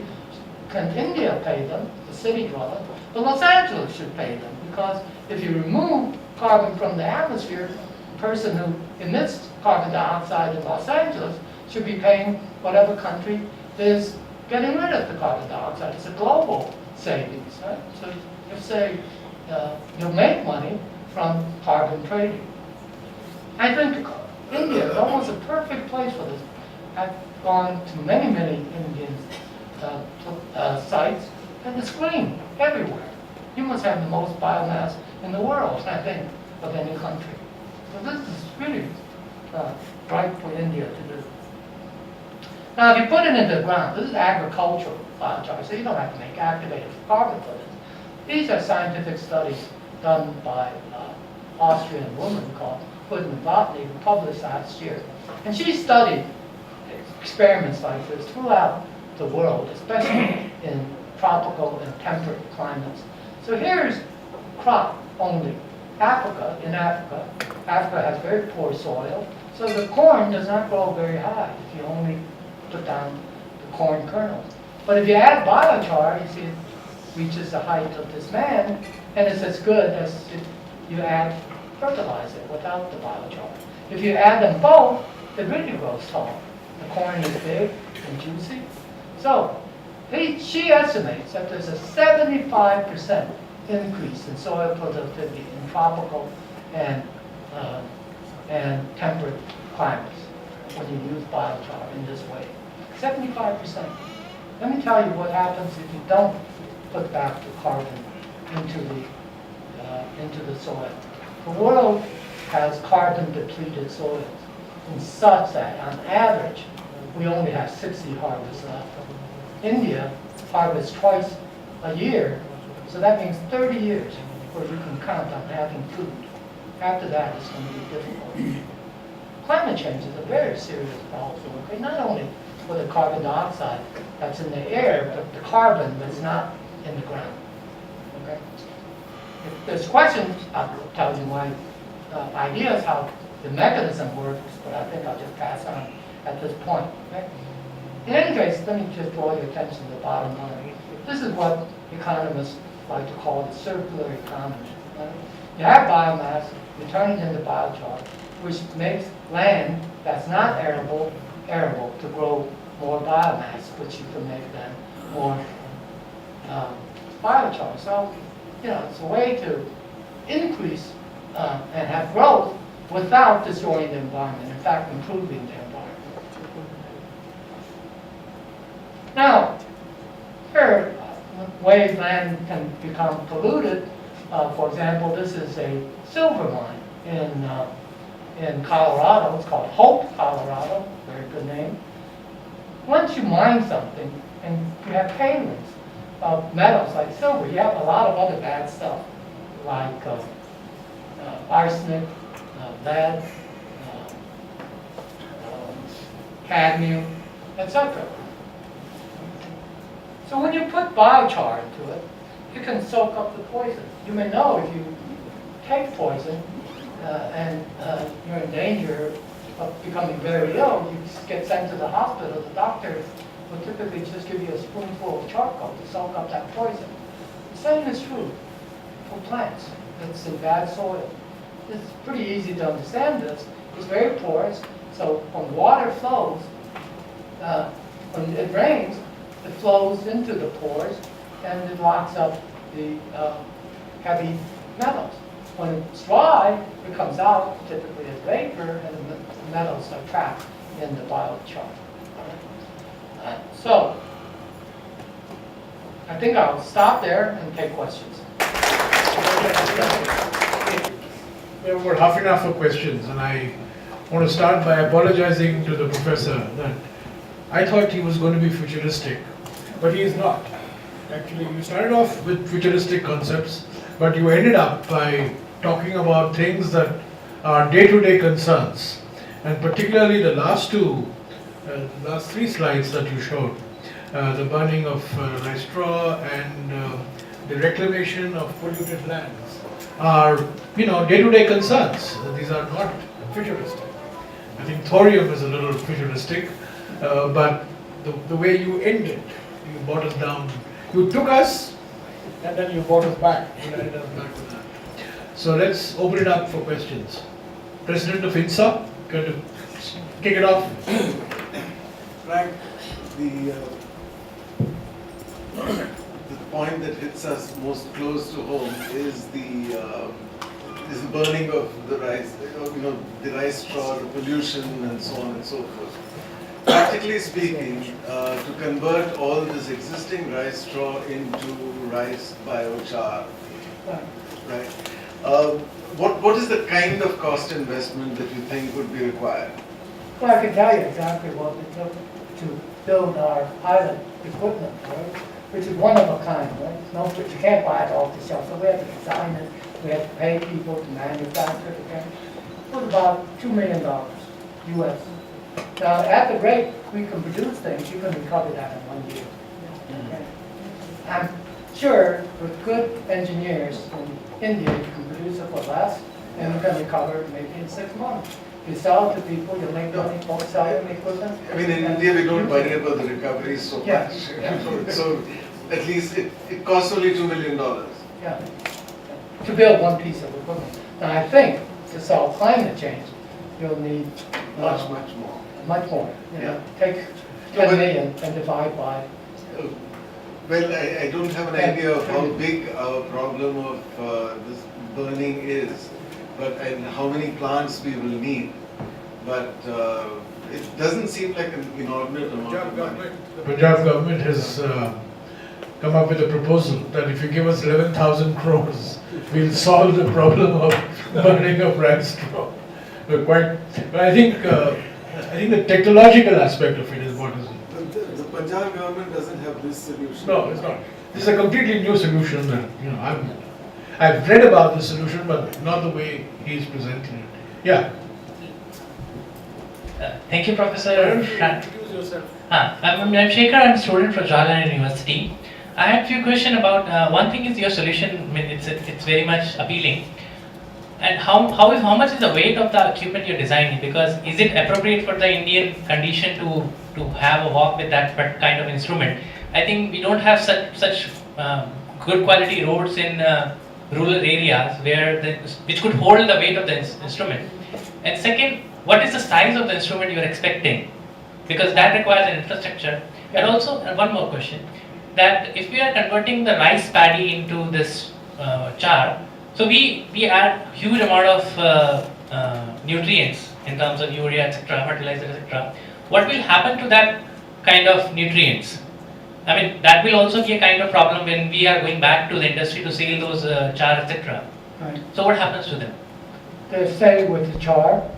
can India pay them, the city dweller, but Los Angeles should pay them, because if you remove carbon from the atmosphere, the person who emits carbon dioxide in Los Angeles should be paying whatever country is getting rid of the carbon dioxide. It's a global savings, right? So you say you'll make money from carbon trading. I think India is almost a perfect place for this. I've gone to many, many Indian sites, and it's green everywhere. You must have the most biomass in the world, I think, of any country. So this is really right for India to do. Now, if you put it into the ground, this is agricultural biochar, so you don't have to make activated carbon for this. These are scientific studies done by an Austrian woman called Molten-salt, published last year. And she studied experiments like this throughout the world, especially in tropical and temperate climates. So here's crop only. Africa, Africa has very poor soil, so the corn does not grow very high if you only put down the corn kernels. But if you add biochar, you see it reaches the height of this man, and it's as good as if you add fertilizer without the biochar. If you add them both, it really grows tall. The corn is big and juicy. So she estimates that there's a 75% increase in soil productivity in tropical and temperate climates when you use biochar in this way. 75%. Let me tell you what happens if you don't put back the carbon into the soil. The world has carbon depleted soils, and such that on average we only have 60 harvests left. India harvests twice a year, so that means 30 years where you can count on having food. After that, it's going to be difficult. Climate change is a very serious problem, okay? Not only for the carbon dioxide that's in the air, but the carbon that's not in the ground, okay? If there's questions, I'll tell you my ideas how the mechanism works, but I think I'll just pass on at this point, okay? In any case, let me just draw your attention to the bottom line. This is what economists like to call the circular economy. Right? You have biomass, you turn it into biochar, which makes land that's not arable to grow more biomass, which you can make then more biochar. So, you know, it's a way to increase and have growth without destroying the environment, in fact, improving the environment. Now, here are ways land can become polluted. For example, this is a silver mine in Colorado. It's called Hope, Colorado. Very good name. Once you mine something and you have tailings of metals like silver, you have a lot of other bad stuff like arsenic, lead, cadmium, etc. So when you put biochar into it, you can soak up the poison. You may know if you take poison and you're in danger of becoming very ill, you get sent to the hospital. The doctor will typically just give you a spoonful of charcoal to soak up that poison. The same is true for plants that's in bad soil. It's pretty easy to understand this. It's very porous, so when water flows, when it rains, it flows into the pores and it locks up the heavy metals. When it's dry, it comes out typically as vapor, and the metals are trapped in the biochar. So, I think I'll stop there and take questions. We have about half an hour for questions, and I want to start by apologizing to the professor that I thought he was going to be futuristic, but he is not. Actually, you started off with futuristic concepts, but you ended up by talking about things that are day-to-day concerns, and particularly the last three slides that you showed, the burning of rice straw and the reclamation of polluted lands are, day-to-day concerns. These are not futuristic. I think thorium is a little futuristic, but the way you ended, you brought us down. You took us, and then you brought us back. You led us back to that. So let's open it up for questions. President of INSA, going to kick it off. Frank, the point that hits us most close to home is the burning of the rice, the rice straw, the pollution, and so on and so forth. Practically speaking, to convert all this existing rice straw into rice biochar, right? What is the kind of cost investment that you think would be required? Well, I can tell you exactly what it took to build our pilot equipment, right? Which is one of a kind, right? No, but you can't buy it off the shelf. So we had to design it. We had to pay people to manufacture it again. It was about $2 million US. Now, at the rate we can produce things, you can recover that in 1 year. Okay. I'm sure with good engineers in India, you can produce it for less, and you can recover it maybe in 6 months. You sell it to people, you make money, both sell your equipment. I mean, in India, we don't worry about the recovery so much. Yeah. So at least it costs only $2 million. Yeah. To build one piece of equipment. Now, I think to solve climate change, you'll need Much more. much more. Yeah. Take 10 million and divide by. Well, I don't have an idea of how big our problem of this burning is, and how many plants we will need. But it doesn't seem like an inordinate amount of money. The Punjab government has come up with a proposal that if you give us 11,000 crores, we'll solve the problem of burning of rice straw. But I think the technological aspect of it is what is. The Punjab government doesn't have this solution. No, it's not. This is a completely new solution that I've read about the solution, but not the way he's presenting it. Yeah. Thank you, Professor. Introduce yourself. I'm Shekhar. I'm a student from Jairam University. I had a few questions about one thing is your solution. I mean, it's very much appealing. And how much is the weight of the equipment you're designing? Because is it appropriate for the Indian condition to have a walk with that kind of instrument? I think we don't have such good quality roads in rural areas which could hold the weight of the instrument. And second, what is the size of the instrument you're expecting? Because that requires an infrastructure. And also, one more question, that if we are converting the rice paddy into this char, so we add huge amount of nutrients in terms of urea, etc., fertilizer, etc. What will happen to that kind of nutrients? I mean, that will also be a kind of problem when we are going back to the industry to sell those char, etc. Right. So what happens to them? They stay with the char.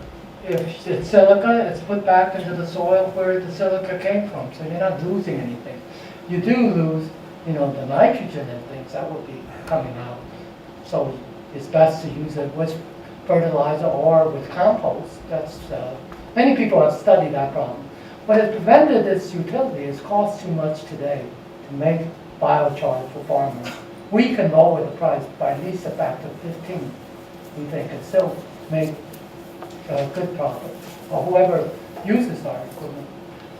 If it's silica, it's put back into the soil where the silica came from. So you're not losing anything. You do lose, the nitrogen and things that will be coming out. So it's best to use it with fertilizer or with compost. That's many people have studied that problem. What has prevented its utility is cost too much today to make biochar for farmers. We can lower the price by at least a factor of 15, we think, and still make a good profit, or whoever uses our equipment.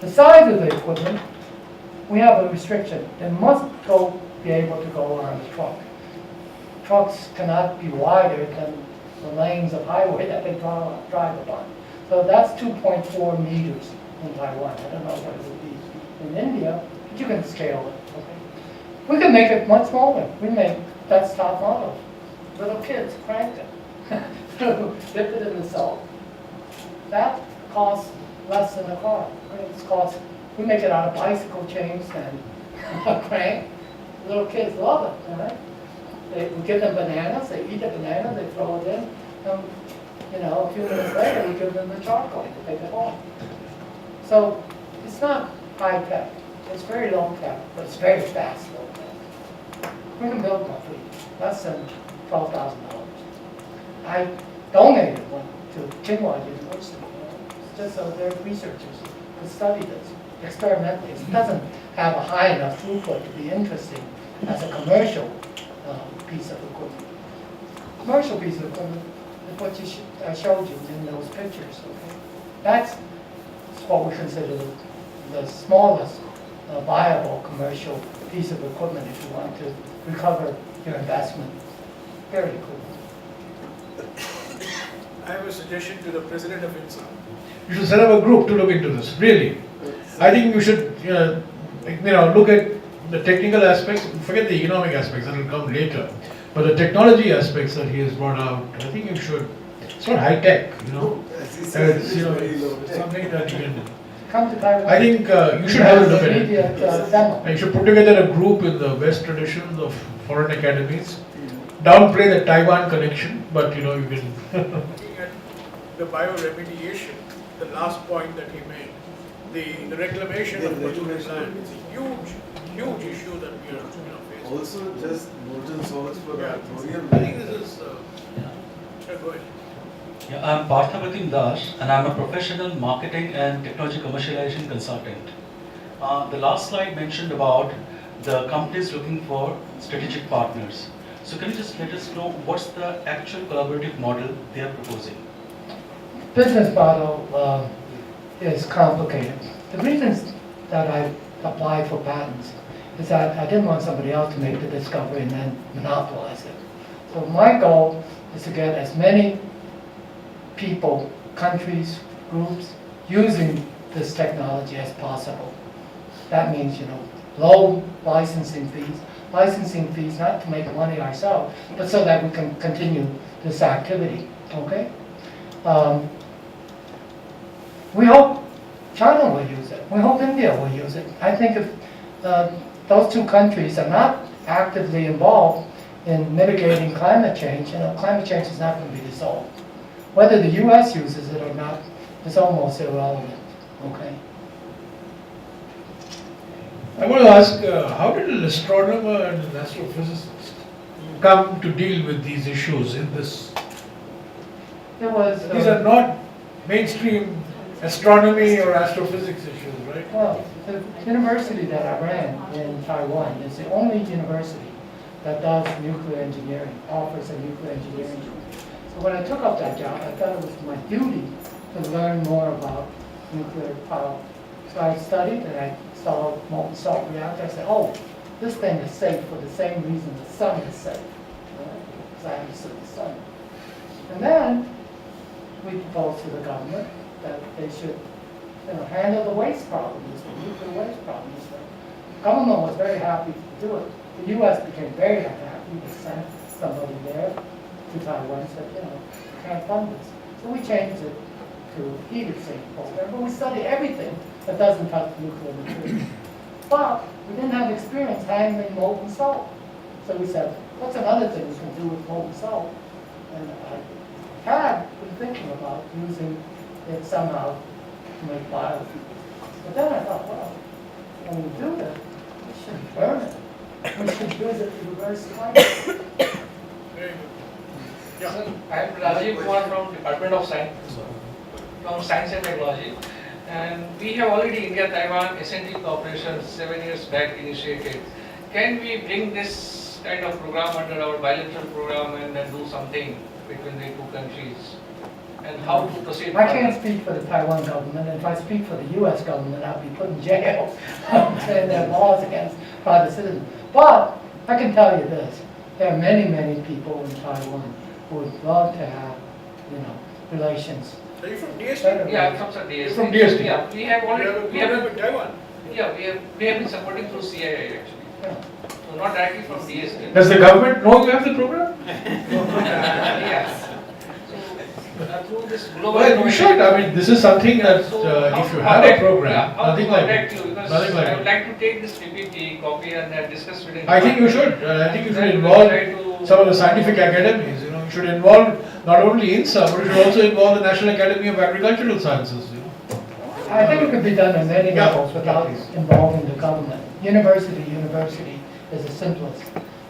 The size of the equipment, we have a restriction. It must be able to go on a truck. Trucks cannot be wider than the lanes of highway that they drive upon. So that's 2.4 meters in Taiwan. I don't know what it would be in India, but you can scale it, okay? We can make it much smaller. We make desktop models. Little kids crank it, dip it in the salt. That costs less than a car. It's cost, we make it out of bicycle chains and a crank. Little kids love it, all right? We give them bananas, they eat the banana, they throw it in, and a few minutes later we give them the charcoal to take it home. So it's not high tech, it's very low tech, but it's very fast low tech. We can build one for you, less than $12,000. I donated one to Tsinghua University, just so their researchers could study this experimentally. It doesn't have a high enough throughput to be interesting as a commercial piece of equipment. Commercial piece of equipment is what I showed you in those pictures. Okay? That's what we consider the smallest viable commercial piece of equipment if you want to recover your investment very quickly. I have a suggestion to the president of INSA. You should set up a group to look into this, really. I think you should look at the technical aspects, forget the economic aspects, that will come later. But the technology aspects that he has brought out, I think you should, it's not high tech, As he said, It's, it is very low it's tech. something that you can, Come to Taiwan. I think you should have a look at it. Immediate demo. And you should put together a group in the best traditions of foreign academies. Downplay the Taiwan connection, but you can. Looking at the bioremediation, the last point that he made, the reclamation of polluted land is a huge issue that we are facing. Also, just molten salts for Yeah. petroleum. I think this is, go ahead. Yeah, I'm Parthabatim Das, and I'm a professional marketing and technology commercialization consultant. The last slide mentioned about the companies looking for strategic partners. So can you just let us know what's the actual collaborative model they are proposing? Business model is complicated. The reasons that I applied for patents is that I didn't want somebody else to make the discovery and then monopolize it. So my goal is to get as many people, countries, groups using this technology as possible. That means, low licensing fees not to make money ourselves, but so that we can continue this activity, okay? We hope China will use it. We hope India will use it. I think if those two countries are not actively involved in mitigating climate change, climate change is not going to be resolved. Whether the U.S. uses it or not is almost irrelevant, okay? I want to ask, how did an astronomer and an astrophysicist come to deal with these issues in this? There was, These are not mainstream astronomy or astrophysics issues, right? well, the university that I ran in Taiwan is the only university that does nuclear engineering, offers a nuclear engineering. So when I took up that job, I thought it was my duty to learn more about nuclear power. So I studied and I saw molten-salt reactor. I said, oh, this thing is safe for the same reason the sun is safe. Because I understood the sun. And then we proposed to the government that they should handle the waste problem, the nuclear waste problem. The government was very happy to do it. The U.S. became very unhappy. They sent somebody there to Taiwan and said, can't fund this. So we changed it to heat exchange program, but we study everything that doesn't touch nuclear material. But we didn't have experience handling molten salt. So we said, what's another thing we can do with molten salt? And I had been thinking about using it somehow to make biofuels. But then I thought, well, when we do that, we shouldn't burn it. We should use it to reverse climate. Very good. Yeah. Sir, I am Rajiv Kumar from Department of Science, from Science and Technology, and we have already India-Taiwan S&T cooperation 7 years back initiated. Can we bring this kind of program under our bilateral program and then do something between the two countries? And how to proceed? I can't speak for the Taiwan government, and if I speak for the U.S. government, I'll be put in jail and there are laws against private citizens. But I can tell you this, there are many, many people in Taiwan who would love to have, relations. Are you from DST? Yeah, I'm from DST. From DST. Yeah, we have You have a already, program in Taiwan? Yeah, we have been supporting through CII actually. Yeah. So not directly from DST. Does the government know you have the program? Yes. So through this global. Well, you should. I mean, this is something that So if you have a program, how to nothing like contact it. you? Because Nothing like I would it. like to take this PPT copy and discuss with. I think you should. I think you should Then involve try to- some of the scientific academies. You know, you should involve not only INSA, but you should also involve the National Academy of Agricultural Sciences. You know. I think it could be done on many Yeah. levels without involving the government. University is the simplest.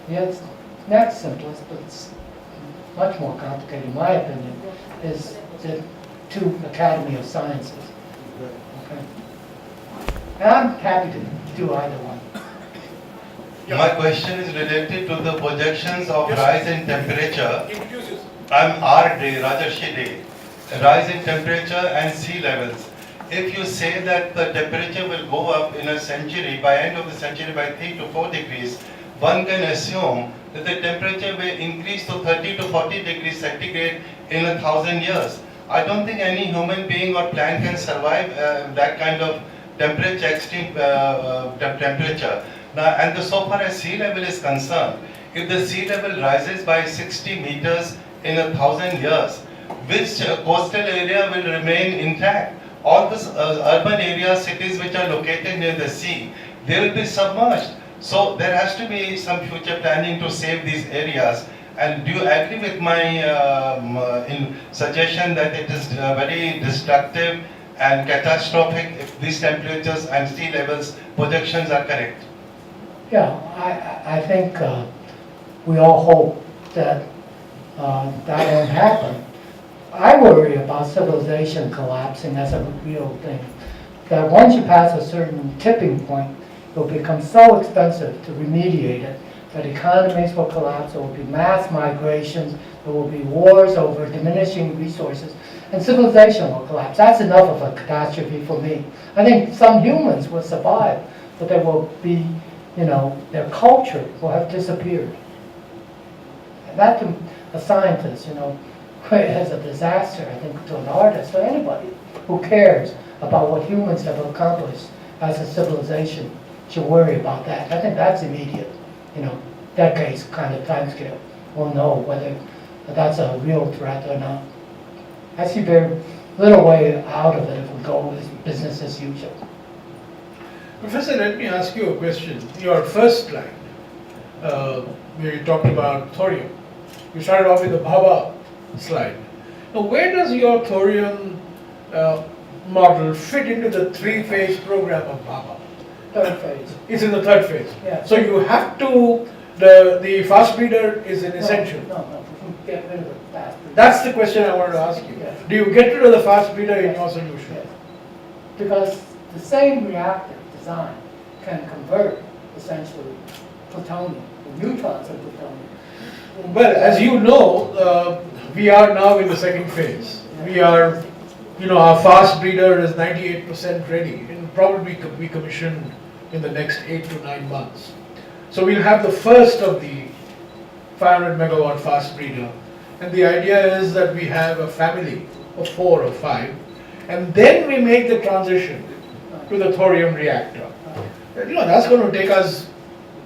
Yes, next simplest, but it's much more complicated, in my opinion, is the two Academy of Sciences. Okay. And I'm happy to do either one. My question is related to the projections of Yes. rise in temperature. Introduce yourself. I'm R. Day, Rajarshi Day. Rise in temperature and sea levels. If you say that the temperature will go up in a century, by end of the century by 3 to 4 degrees, one can assume that the temperature will increase to 30 to 40 degrees centigrade in 1,000 years. I don't think any human being or plant can survive that kind of temperature, extreme temperature. Now, and so far as sea level is concerned, if the sea level rises by 60 meters in 1,000 years, which coastal area will remain intact? All these urban areas, cities which are located near the sea, they will be submerged. So there has to be some future planning to save these areas. And do you agree with my suggestion that it is very destructive and catastrophic if these temperatures and sea levels projections are correct? Yeah, I think we all hope that that won't happen. I worry about civilization collapsing as a real thing. That once you pass a certain tipping point, it will become so expensive to remediate it that economies will collapse, there will be mass migrations, there will be wars over diminishing resources, and civilization will collapse. That's enough of a catastrophe for me. I think some humans will survive, but there will be, their culture will have disappeared. And that to a scientist, is a disaster, I think, to an artist, or anybody who cares about what humans have accomplished as a civilization should worry about that. I think that's immediate, decades kind of time scale. We'll know whether that's a real threat or not. I see very little way out of it if we go with business as usual. Professor, let me ask you a question. Your first slide, where you talked about thorium, you started off with the Bhabha slide. Now, where does your thorium model fit into the three-phase program of Bhabha? Third phase. It's in the third phase. Yeah. So you have to, the fast breeder is an essential. No, get rid of the fast breeder. That's the question I wanted to ask you. Yeah. Do you get rid of the fast breeder in your solution? Yes. Because the same reactor design can convert essentially plutonium, the neutrons of plutonium. Well, as you know, we are now in the second phase. We are, our fast breeder is 98% ready and probably be commissioned in the next 8 to 9 months. So we'll have the first of the 500 megawatt fast breeder. And the idea is that we have a family of 4 or 5, and then we make the transition to the thorium reactor. That's going to take us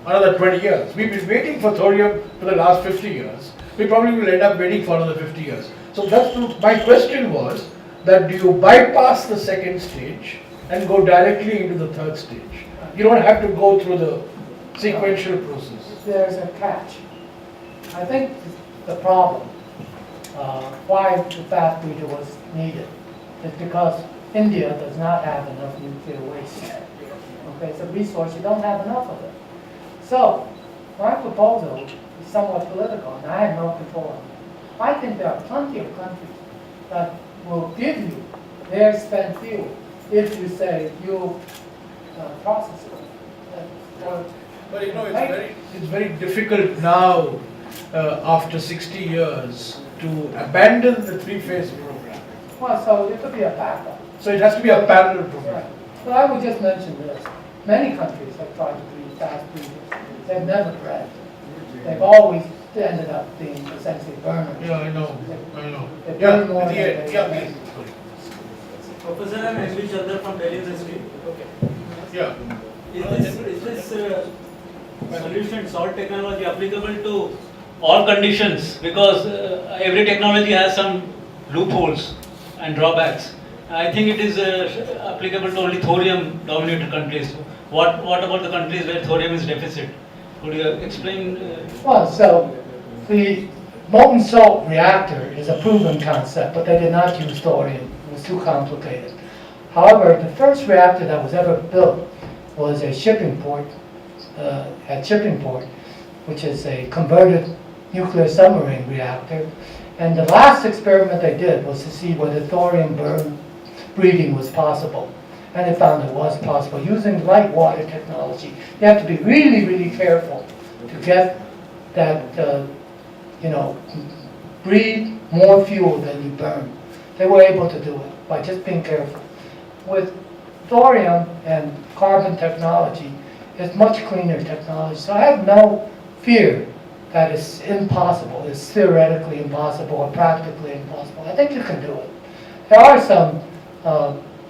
another 20 years. We've been waiting for thorium for the last 50 years. We probably will end up waiting for another 50 years. So my question was that do you bypass the second stage and go directly into the third stage? You don't have to go through the sequential process. There's a catch. I think the problem, why the fast breeder was needed, is because India does not have enough nuclear waste. Okay, it's a resource, you don't have enough of it. So, my proposal is somewhat political, and I have no control on it. I think there are plenty of countries that will give you their spent fuel if you say you process it. But it's very difficult now, after 60 years, to abandon the three-phase program. Well, so it could be a backup. So it has to be a parallel program. Right. But I would just mention this. Many countries have tried to breed fast breeders. They've never bred. They've always ended up being essentially burners. Yeah, I know. They Yeah, burn more than yeah, they yeah, make. please. Professor, I'm Ramesh from Delhi University. Okay. Yeah. Is this solution, salt technology, applicable to all conditions? Because every technology has some loopholes and drawbacks. I think it is applicable to only thorium-dominated countries. What about the countries where thorium is deficit? Could you explain? Well, so the molten salt reactor is a proven concept, but they did not use thorium. It was too complicated. However, the first reactor that was ever built was a shipping port, at Shippingport, which is a converted nuclear submarine reactor. And the last experiment they did was to see whether thorium breeding was possible. And they found it was possible using light water technology. You have to be really, really careful to get that, breed more fuel than you burn. They were able to do it by just being careful. With thorium and carbon technology, it's much cleaner technology. So I have no fear that it's impossible, it's theoretically impossible or practically impossible. I think you can do it. There are some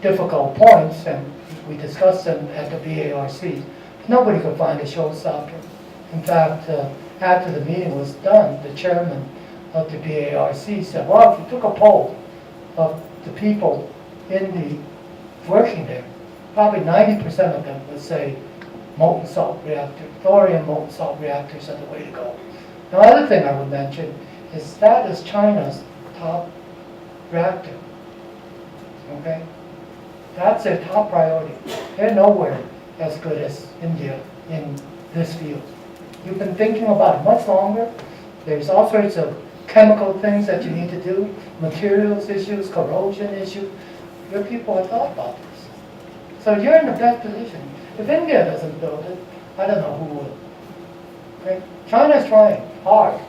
difficult points, and we discussed them at the BARC. Nobody could find a showstopper. In fact, after the meeting was done, the chairman of the BARC said, well, if you took a poll of the people working there, probably 90% of them would say molten salt reactor, thorium molten salt reactors are the way to go. The other thing I would mention is that is China's top reactor. Okay? That's their top priority. They're nowhere as good as India in this field. You've been thinking about it much longer. There's all sorts of chemical things that you need to do, materials issues, corrosion issues. Your people have thought about this. So you're in the best position. If India doesn't build it, I don't know who will. Okay? China's trying hard.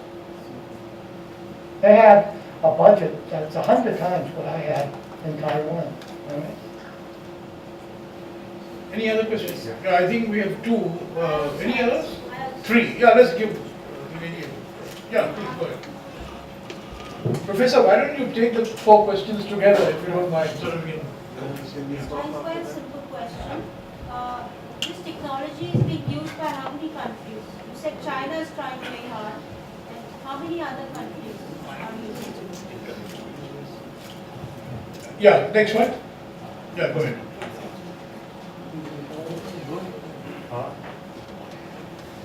They have a budget that's 100 times what I had in Taiwan. All right? Any other questions? Yeah, I think we have two. Any others? Three. Yeah, let's give. Yeah, please go ahead. Professor, why don't you take the 4 questions together, if you don't mind, so that we can. Quite simple question. This technology is being used by how many countries? You said China is trying very hard. And how many other countries are using it? Yeah, next one. Yeah, go ahead.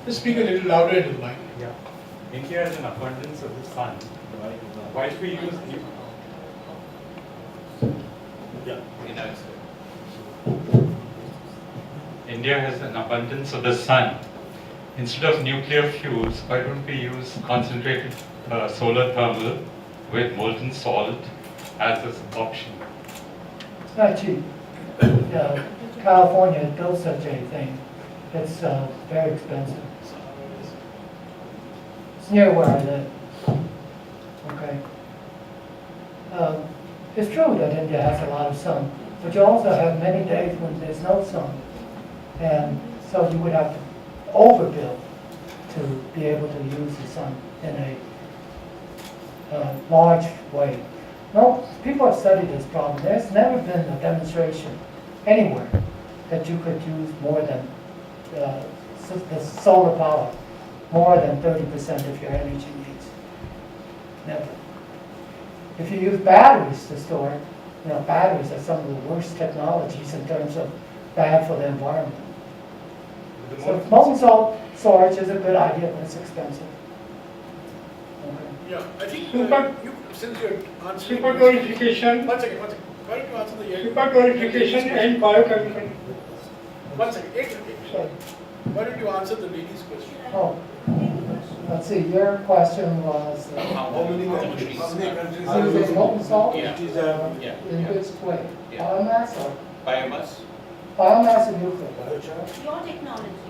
Just speak a little louder into the mic. Yeah. India has an abundance of the sun. Why should we use United States? India has an abundance of the sun. Instead of nuclear fuels, why don't we use concentrated solar thermal with molten salt as an option? It's not cheap. California built such a thing. It's very expensive. It's near where I live. Okay. It's true that India has a lot of sun, but you also have many days when there's no sun. And so you would have to overbuild to be able to use the sun in a large way. No, people have studied this problem. There's never been a demonstration anywhere that you could use more than the solar power, more than 30% of your energy needs. Never. If you use batteries to store it, batteries are some of the worst technologies in terms of bad for the environment. So molten salt storage is a good idea, but it's expensive. Okay. Yeah, I think since you're answering. Superglorification. One second. Why don't you answer the Superglorification and biochemical. One second. Sorry. Why don't you answer the lady's question? Oh, let's see. Your question was How many countries? using molten salt. Yeah. In which way? Biomass or Biomass? biomass and nuclear? Your technology,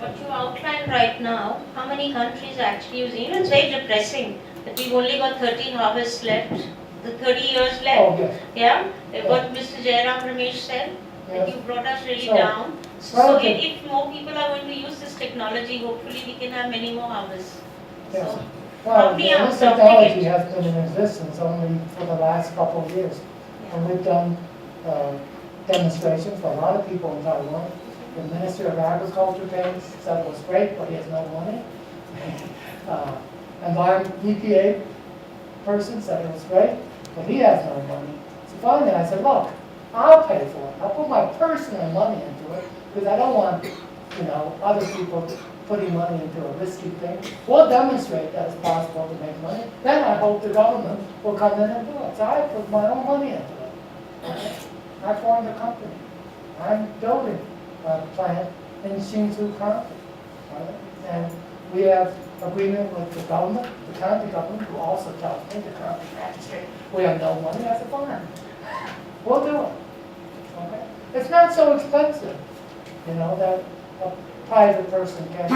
what you outlined right now, how many countries are actually using it? It's very depressing that we've only got 13 harvests left, the 30 years left. Oh, yes. Yeah, what Mr. Jairam Ramesh said, that Yes. you brought us really So, down. So relative. if more people are going to use this technology, hopefully we can have many more harvests. Yes. So, Well, probably this I'm technology something- has been in existence only for the last couple of years. And we've done demonstration for a lot of people in Taiwan. The Minister of Agriculture said it was great, but he has no money. EPA person said it was great, but he has no money. So finally I said, look, I'll pay for it. I'll put my personal money into it because I don't want, other people putting money into a risky thing. We'll demonstrate that it's possible to make money. Then I hope the government will come in and do it. So I put my own money into it. Okay? I formed a company. I'm building a plant in Hsinchu County. Right? And we have agreement with the government, the county government, who also tells me, the county magistrate, we have no money. I said, fine. We'll do it. Okay? It's not so expensive, that a private person can do.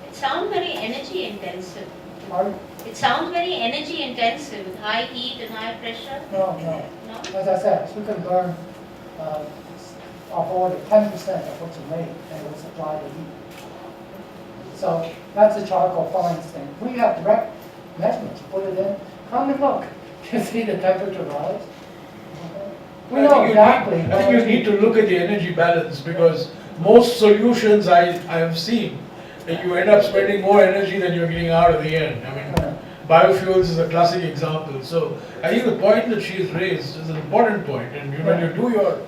It sounds very energy intensive. Pardon? It sounds very energy intensive with high heat and high pressure. No. No? As I said, we can burn off order 10% of what you make and it will supply the heat. So that's a charcoal fines thing. We have direct measurements. Put it in. Come and look. You see the temperature rise. Okay. We know exactly. I think you need to look at the energy balance because most solutions I have seen that you end up spending more energy than you're getting out of the end. I mean, biofuels is a classic example. So I think the point that she has raised is an important point. And when you do your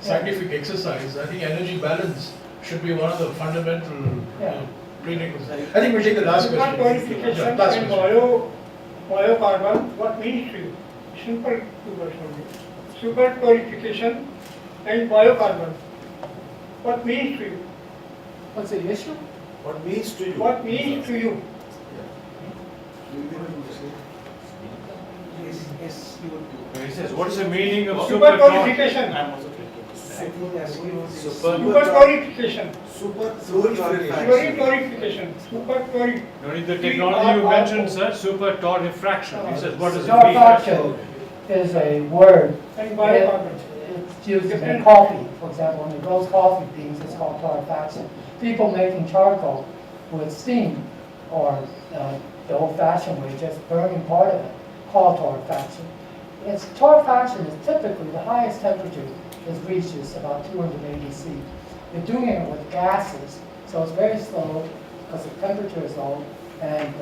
scientific exercise, I think energy balance should be one of the fundamental prerequisites. I think we'll take the last question. Qualification Last and question. biocarbon, what means to you? Simple two words only. Super qualification and biocarbon. What means to you? What's the issue? What means to you? What means to you? He says, what's the meaning of Super qualification. Super qualification. Super Glorification. Super qualification. No, the technology you mentioned, sir, super torrefraction. He says, what does it Torrefaction mean? is a word. And biocarbon. It's used in coffee, for example, when it grows coffee beans, it's called torrefaction. People making charcoal with steam or the old-fashioned way, just burning part of it, called torrefaction. Torrefaction is typically the highest temperature it reaches about 280 C. You're doing it with gases, so it's very slow because the temperature is low, and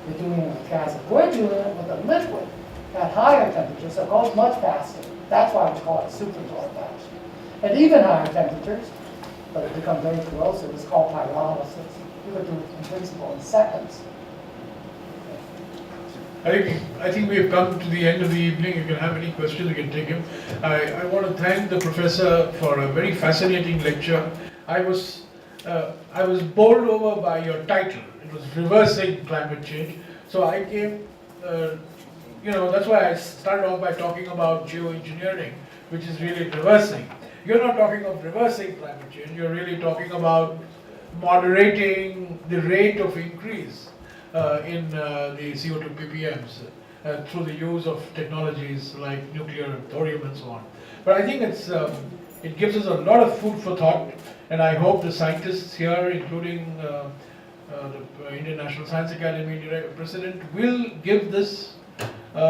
you're doing it with gases. We're doing it with a liquid at higher temperatures, so it goes much faster. That's why we call it super torrefaction. At even higher temperatures, but it becomes very corrosive, it's called pyrolysis. You could do it in principle in seconds. I think we have come to the end of the evening. If you have any questions, you can take them. I want to thank the professor for a very fascinating lecture. I was bowled over by your title. It was reversing climate change. So I came, that's why I started off by talking about geoengineering, which is really reversing. You're not talking of reversing climate change. You're really talking about moderating the rate of increase in the CO2 ppms through the use of technologies like nuclear, thorium and so on. But I think it gives us a lot of food for thought, and I hope the scientists here, including the Indian National Science Academy President, will give this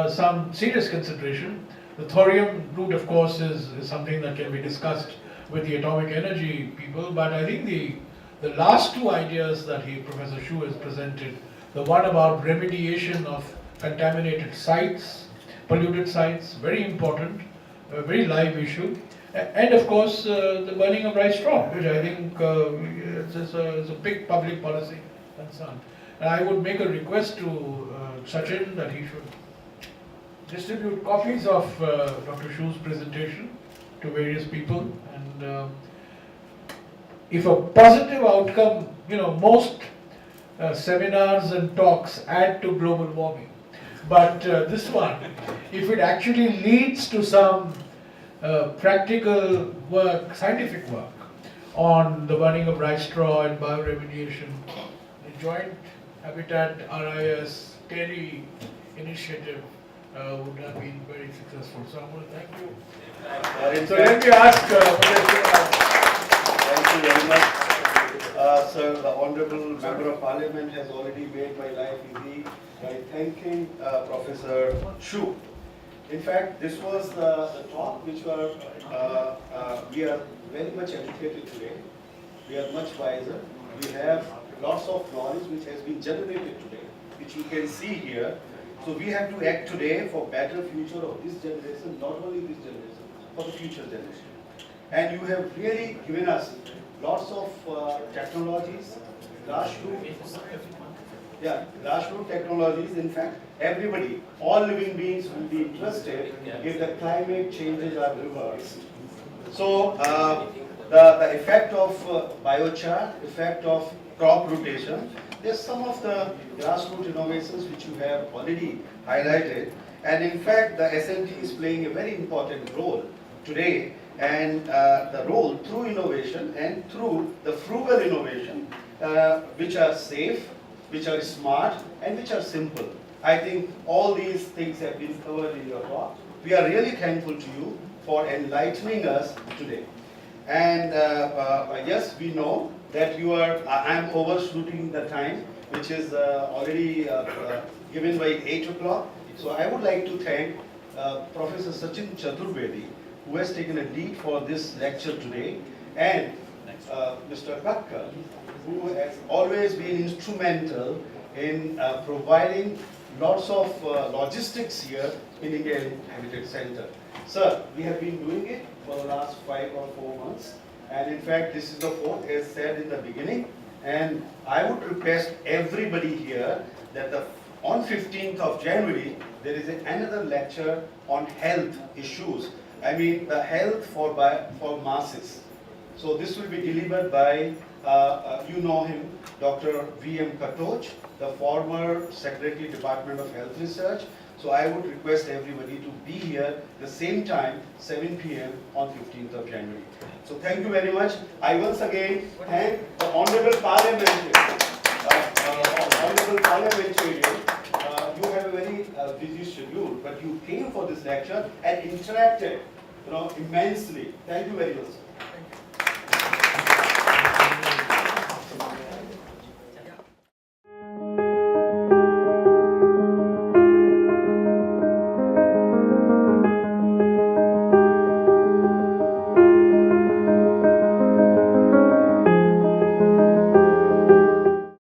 some serious consideration. The thorium route, of course, is something that can be discussed with the atomic energy people, but I think the last two ideas that Professor Shu has presented, the one about remediation of contaminated sites, polluted sites, very important, a very live issue. And of course, the burning of rice straw, which I think is a big public policy concern. And I would make a request to Sachin that he should distribute copies of Dr. Shu's presentation to various people. And if a positive outcome, most seminars and talks add to global warming. But this one, if it actually leads to some practical work, scientific work on the burning of rice straw and bioremediation, the Joint Habitat RIS TERI initiative would have been very successful. So I want to thank you. So let me ask Thank you very much. Sir, the Honorable Member of Parliament has already made my life easy by thanking Professor Shu In fact, this was the talk which we are very much educated today. We are much wiser. We have lots of knowledge which has been generated today, which you can see here. So we have to act today for better future of this generation, not only this generation, for the future generation. And you have really given us lots of technologies, grassroots technologies. In fact, everybody, all living beings will be interested if the climate changes are reversed. So the effect of biochar, effect of crop rotation, there's some of the grassroots innovations which you have already highlighted. And in fact, the SNT is playing a very important role today, and the role through innovation and through the frugal innovation, which are safe, which are smart, and which are simple. I think all these things have been covered in your talk. We are really thankful to you for enlightening us today. And yes, we know that you are, I'm overshooting the time, which is already given by 8 o'clock. So I would like to thank Professor Sachin Chaturvedi, who has taken a lead for this lecture today, and Mr. Kakkar, who has always been instrumental in providing lots of logistics here in Indian Habitat Center. Sir, we have been doing it for the last 5 or 4 months, and in fact this is the 4th, as said in the beginning, and I would request everybody here that on 15th of January there is another lecture on health issues. I mean the health for masses. So this will be delivered by, you know him, Dr. V.M. Katoch, the former Secretary, Department of Health Research. So I would request everybody to be here the same time, 7 p.m. on 15th of January. So thank you very much. I once again thank the Honorable Parliamentarian. Honorable Parliamentarian, you have a very busy schedule, but you came for this lecture and interacted, immensely. Thank you very much.